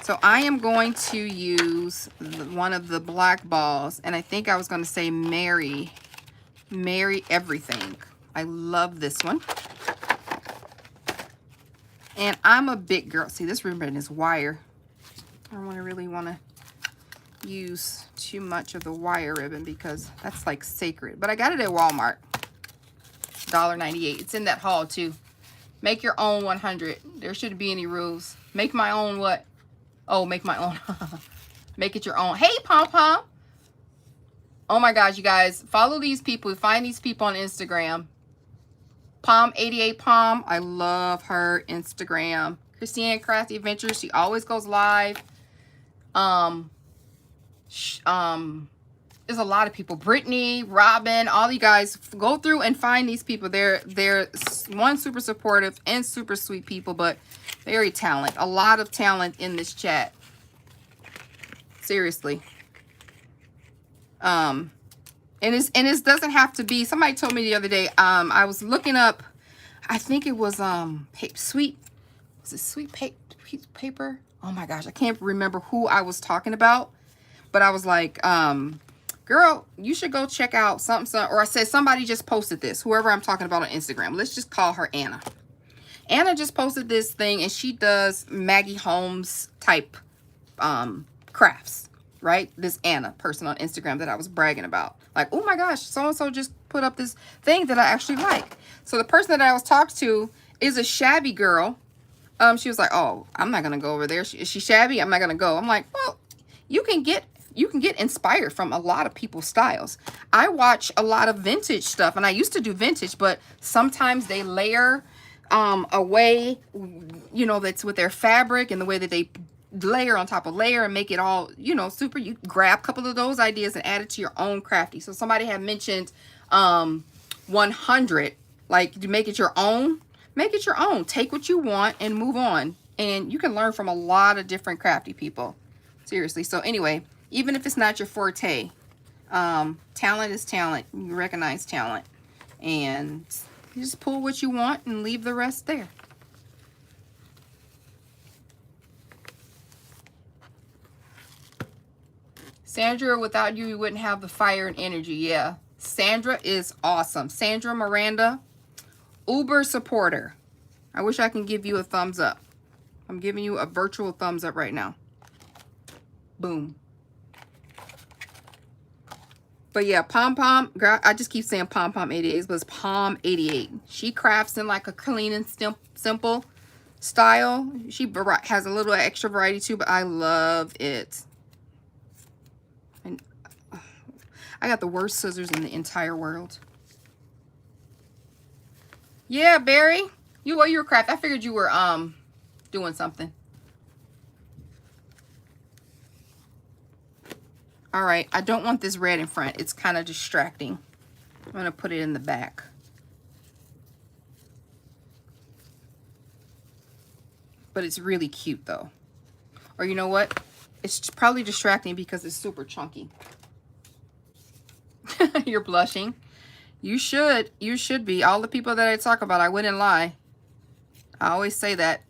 So I am going to use one of the black balls, and I think I was going to say Merry Everything. I love this one. And I'm a big girl. See, this ribbon is wire. I don't really want to use too much of the wire ribbon because that's like sacred. But I got it at Walmart. $1.98. It's in that haul too. Make your own 100. There shouldn't be any rules. Make my own what? Oh, make my own. Make it your own. Hey, Pom Pom. Oh my gosh, you guys. Follow these people. Find these people on Instagram. Pom88Pom. I love her Instagram. Christiane Crafty Adventures. She always goes live. There's a lot of people. Brittany, Robin, all you guys, go through and find these people. They're one, super supportive and super sweet people, but very talented. A lot of talent in this chat. Seriously. And it doesn't have to be. Somebody told me the other day. I was looking up. I think it was sweet. Was it sweet paper? Oh my gosh, I can't remember who I was talking about, but I was like, girl, you should go check out something. Or I said somebody just posted this. Whoever I'm talking about on Instagram. Let's just call her Anna. Anna just posted this thing, and she does Maggie Holmes type crafts, right? This Anna person on Instagram that I was bragging about. Like, oh my gosh, so-and-so just put up this thing that I actually like. So the person that I was talking to is a shabby girl. She was like, oh, I'm not going to go over there. Is she shabby? I'm not going to go. I'm like, well, you can get inspired from a lot of people's styles. I watch a lot of vintage stuff, and I used to do vintage, but sometimes they layer a way, you know, that's with their fabric and the way that they layer on top of layer and make it all, you know, super. You grab a couple of those ideas and add it to your own crafty. So somebody had mentioned 100, like, to make it your own. Make it your own. Take what you want and move on. And you can learn from a lot of different crafty people. Seriously. So anyway, even if it's not your forte, talent is talent. You recognize talent. And you just pull what you want and leave the rest there. Sandra, without you, we wouldn't have the fire and energy. Yeah. Sandra is awesome. Sandra Miranda, Uber supporter. I wish I can give you a thumbs up. I'm giving you a virtual thumbs up right now. Boom. But yeah, Pom Pom, girl, I just keep saying Pom Pom 88, but it's Pom 88. She crafts in like a clean and simple style. She has a little extra variety too, but I love it. And I got the worst scissors in the entire world. Yeah, Barry, you were craft. I figured you were doing something. All right, I don't want this red in front. It's kind of distracting. I'm gonna put it in the back. But it's really cute though. Or you know what? It's probably distracting because it's super chunky. You're blushing. You should be. All the people that I talk about, I wouldn't lie. I always say that.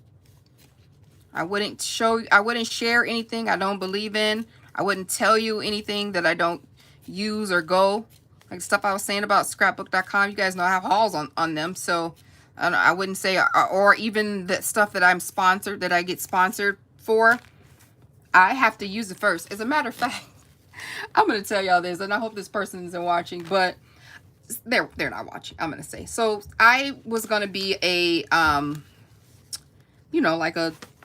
I wouldn't share anything I don't believe in. I wouldn't tell you anything that I don't use or go. Like stuff I was saying about scrapbook.com. You guys know I have hauls on them. So I wouldn't say, or even the stuff that I'm sponsored, that I get sponsored for. I have to use it first. As a matter of fact, I'm going to tell y'all this, and I hope this person isn't watching, but they're not watching, I'm going to say. So I was going to be a, you know, like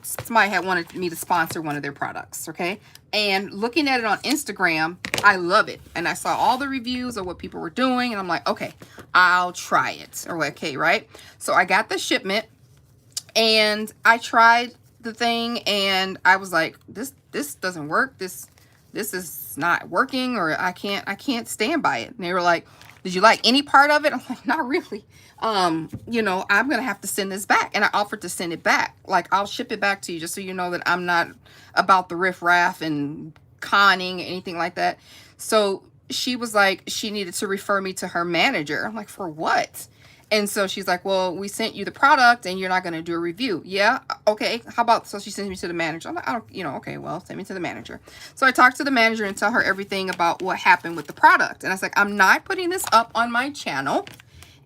somebody had wanted me to sponsor one of their products, okay? And looking at it on Instagram, I love it. And I saw all the reviews of what people were doing, and I'm like, okay, I'll try it. Or okay, right? So I got the shipment, and I tried the thing, and I was like, this doesn't work. This is not working, or I can't stand by it. And they were like, did you like any part of it? I'm like, not really. You know, I'm gonna have to send this back. And I offered to send it back. Like, I'll ship it back to you, just so you know that I'm not about the riff-raff and conning, anything like that. So she was like, she needed to refer me to her manager. I'm like, for what? And so she's like, well, we sent you the product and you're not going to do a review. Yeah. Okay. How about, so she sends me to the manager. I'm like, I don't, you know, okay, well, send me to the manager. So I talked to the manager and tell her everything about what happened with the product. And I was like, I'm not putting this up on my channel,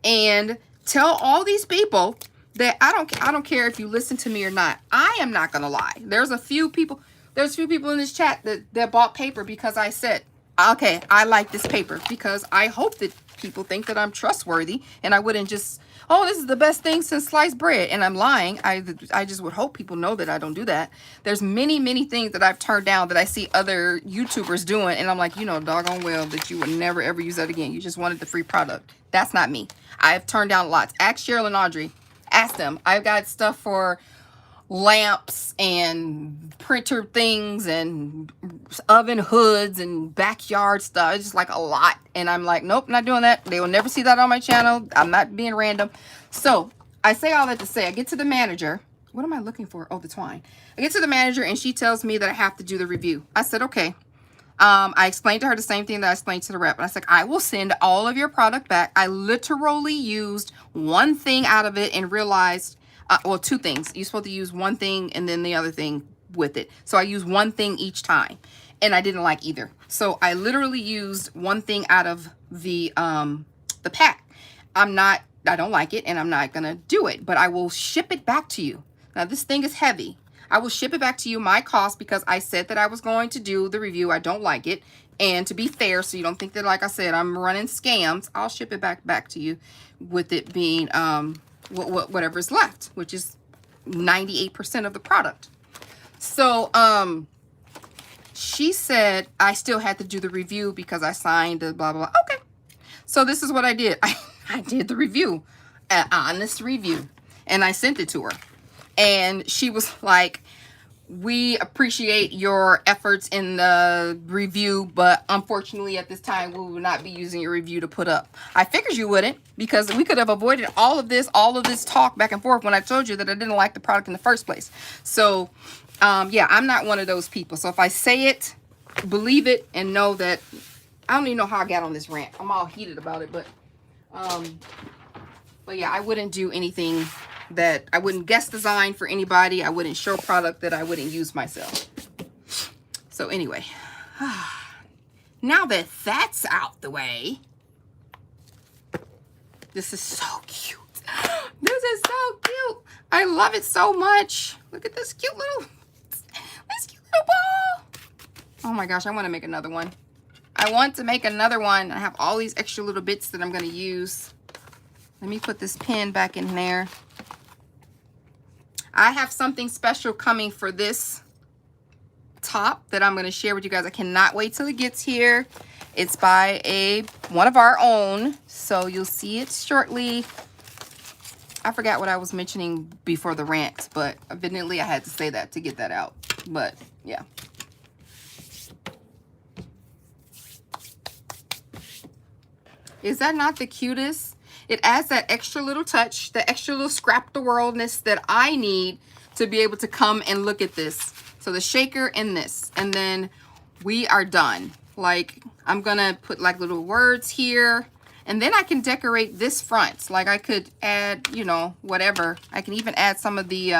and tell all these people that I don't care if you listen to me or not. I am not going to lie. There's a few people in this chat that bought paper because I said, okay, I like this paper, because I hope that people think that I'm trustworthy, and I wouldn't just, oh, this is the best thing since sliced bread, and I'm lying. I just would hope people know that I don't do that. There's many things that I've turned down that I see other YouTubers doing, and I'm like, you know doggone well that you would never ever use that again. You just wanted the free product. That's not me. I've turned down lots. Ask Cheryl and Audrey. Ask them. I've got stuff for lamps and printer things and oven hoods and backyard stuff. It's just like a lot, and I'm like, nope, not doing that. They will never see that on my channel. I'm not being random. So I say all that to say, I get to the manager. What am I looking for? Oh, the twine. I get to the manager, and she tells me that I have to do the review. I said, okay. I explained to her the same thing that I explained to the rep. And I said, I will send all of your product back. I literally used one thing out of it and realized, well, two things. You're supposed to use one thing and then the other thing with it. So I used one thing each time, and I didn't like either. So I literally used one thing out of the pack. I don't like it, and I'm not going to do it, but I will ship it back to you. Now, this thing is heavy. I will ship it back to you, my cost, because I said that I was going to do the review. I don't like it. And to be fair, so you don't think that, like I said, I'm running scams, I'll ship it back to you with it being whatever's left, which is 98% of the product. So she said I still had to do the review because I signed the blah, blah, blah. Okay. So this is what I did. I did the review, an honest review, and I sent it to her. And she was like, we appreciate your efforts in the review, but unfortunately at this time, we will not be using your review to put up. I figured you wouldn't, because we could have avoided all of this talk back and forth when I told you that I didn't like the product in the first place. So, yeah, I'm not one of those people. So if I say it, believe it, and know that, I don't even know how I got on this rant. I'm all heated about it, but yeah, I wouldn't do anything that I wouldn't guest design for anybody. I wouldn't show product that I wouldn't use myself. So anyway, now that that's out the way, this is so cute. This is so cute. I love it so much. Look at this cute little ball. Oh my gosh, I want to make another one. I want to make another one. I have all these extra little bits that I'm going to use. Let me put this pen back in there. I have something special coming for this top that I'm going to share with you guys. I cannot wait till it gets here. It's by one of our own, so you'll see it shortly. I forgot what I was mentioning before the rant, but evidently I had to say that to get that out. But yeah. Is that not the cutest? It adds that extra little touch, the extra little scrap the worldness that I need to be able to come and look at this. So the shaker and this, and then we are done. Like, I'm gonna put like little words here, and then I can decorate this front. Like, I could add, you know, whatever. I can even add some of the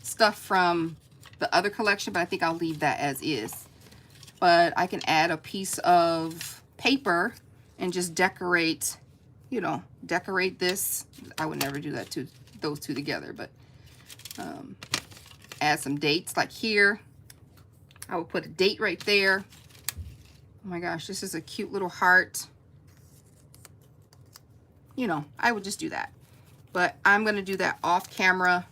stuff from the other collection, but I think I'll leave that as is. But I can add a piece of paper and just decorate, you know, decorate this. I would never do that to those two together, but add some dates like here. I will put a date right there. Oh my gosh, this is a cute little heart. You know, I would just do that. But I'm going to do that off camera.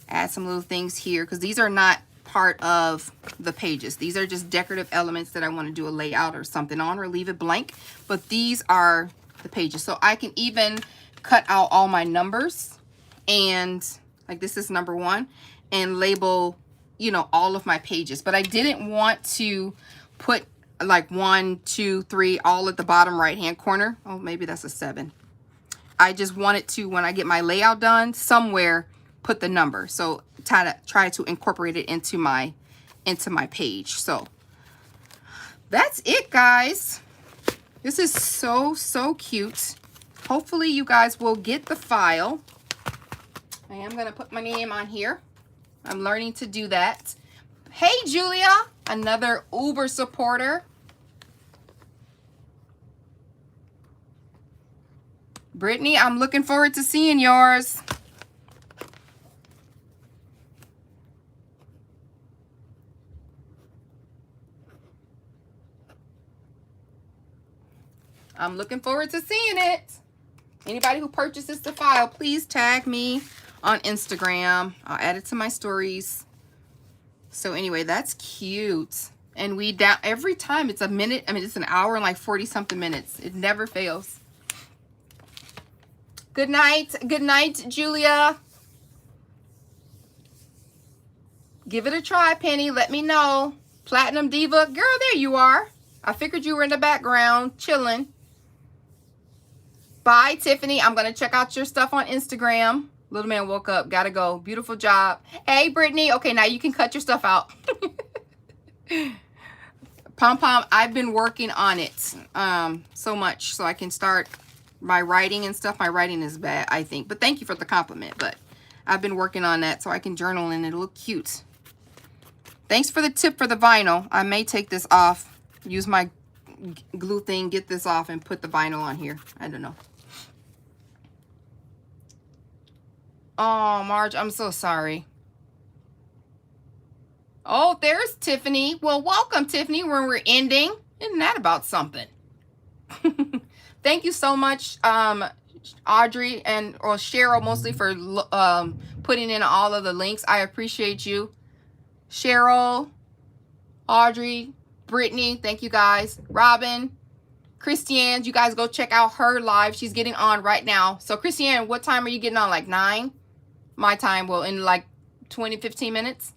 Add some little things here because these are not part of the pages. These are just decorative elements that I want to do a layout or something on or leave it blank. But these are the pages. So I can even cut out all my numbers and like this is number 1 and label, you know, all of my pages. But I didn't want to put like 1, 2, 3 all at the bottom right hand corner. Oh, maybe that's a 7. I just wanted to, when I get my layout done, somewhere put the number. So try to incorporate it into my page. So that's it, guys. This is so cute. Hopefully you guys will get the file. I am going to put my name on here. I'm learning to do that. Hey, Julia, another Uber supporter. Brittany, I'm looking forward to seeing yours. I'm looking forward to seeing it. Anybody who purchases the file, please tag me on Instagram. I'll add it to my stories. So anyway, that's cute. And we down every time it's a minute. I mean, it's an hour and like 40 something minutes. It never fails. Good night. Good night, Julia. Give it a try, Penny. Let me know. Platinum Diva. Girl, there you are. I figured you were in the background chilling. Bye, Tiffany. I'm going to check out your stuff on Instagram. Little man woke up. Gotta go. Beautiful job. Hey, Brittany. Okay, now you can cut your stuff out. Pom Pom, I've been working on it so much so I can start my writing and stuff. My writing is bad, I think. But thank you for the compliment. But I've been working on that so I can journal and it'll look cute. Thanks for the tip for the vinyl. I may take this off. Use my glue thing. Get this off and put the vinyl on here. I don't know. Oh, Marge, I'm so sorry. Oh, there's Tiffany. Well, welcome, Tiffany, when we're ending. Isn't that about something? Thank you so much, Audrey or Cheryl, mostly for putting in all of the links. I appreciate you. Cheryl, Audrey, Brittany, thank you guys. Robin, Christiane, you guys go check out her live. She's getting on right now. So, Christiane, what time are you getting on? Like 9? My time, well, in like 20, 15 minutes.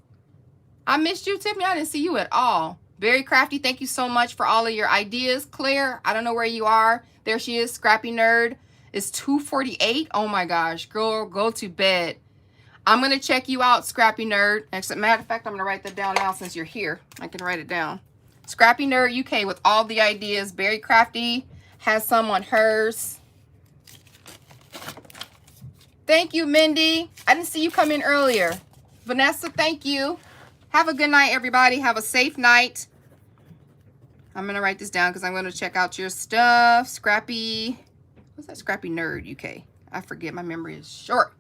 I missed you, Tiffany. I didn't see you at all. Very Crafty, thank you so much for all of your ideas. Claire, I don't know where you are. There she is, Scrappy Nerd. It's 2:48. Oh my gosh, girl, go to bed. I'm going to check you out, Scrappy Nerd. As a matter of fact, I'm going to write that down now since you're here. I can write it down. Scrappy Nerd UK with all the ideas. Very Crafty has some on hers. Thank you, Mindy. I didn't see you come in earlier. Vanessa, thank you. Have a good night, everybody. Have a safe night. I'm going to write this down because I'm going to check out your stuff. Scrappy. What's that? Scrappy Nerd UK. I forget. My memory is short.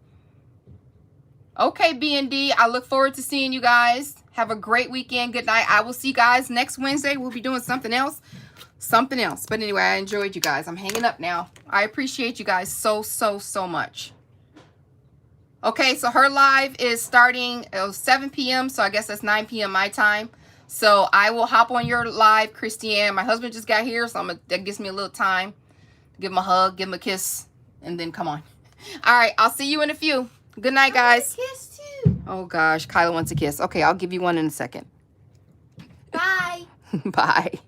Okay, B&D. I look forward to seeing you guys. Have a great weekend. Good night. I will see you guys next Wednesday. We'll be doing something else. something else. But anyway, I enjoyed you guys. I'm hanging up now. I appreciate you guys so much. Okay, so her live is starting at 7 p.m. So I guess that's 9 p.m. my time. So I will hop on your live, Christiane. My husband just got here, so that gives me a little time. Give him a hug, give him a kiss, and then come on. All right, I'll see you in a few. Good night, guys. I want a kiss too. Oh, gosh, Kyla wants a kiss. Okay, I'll give you one in a second. Bye. Bye.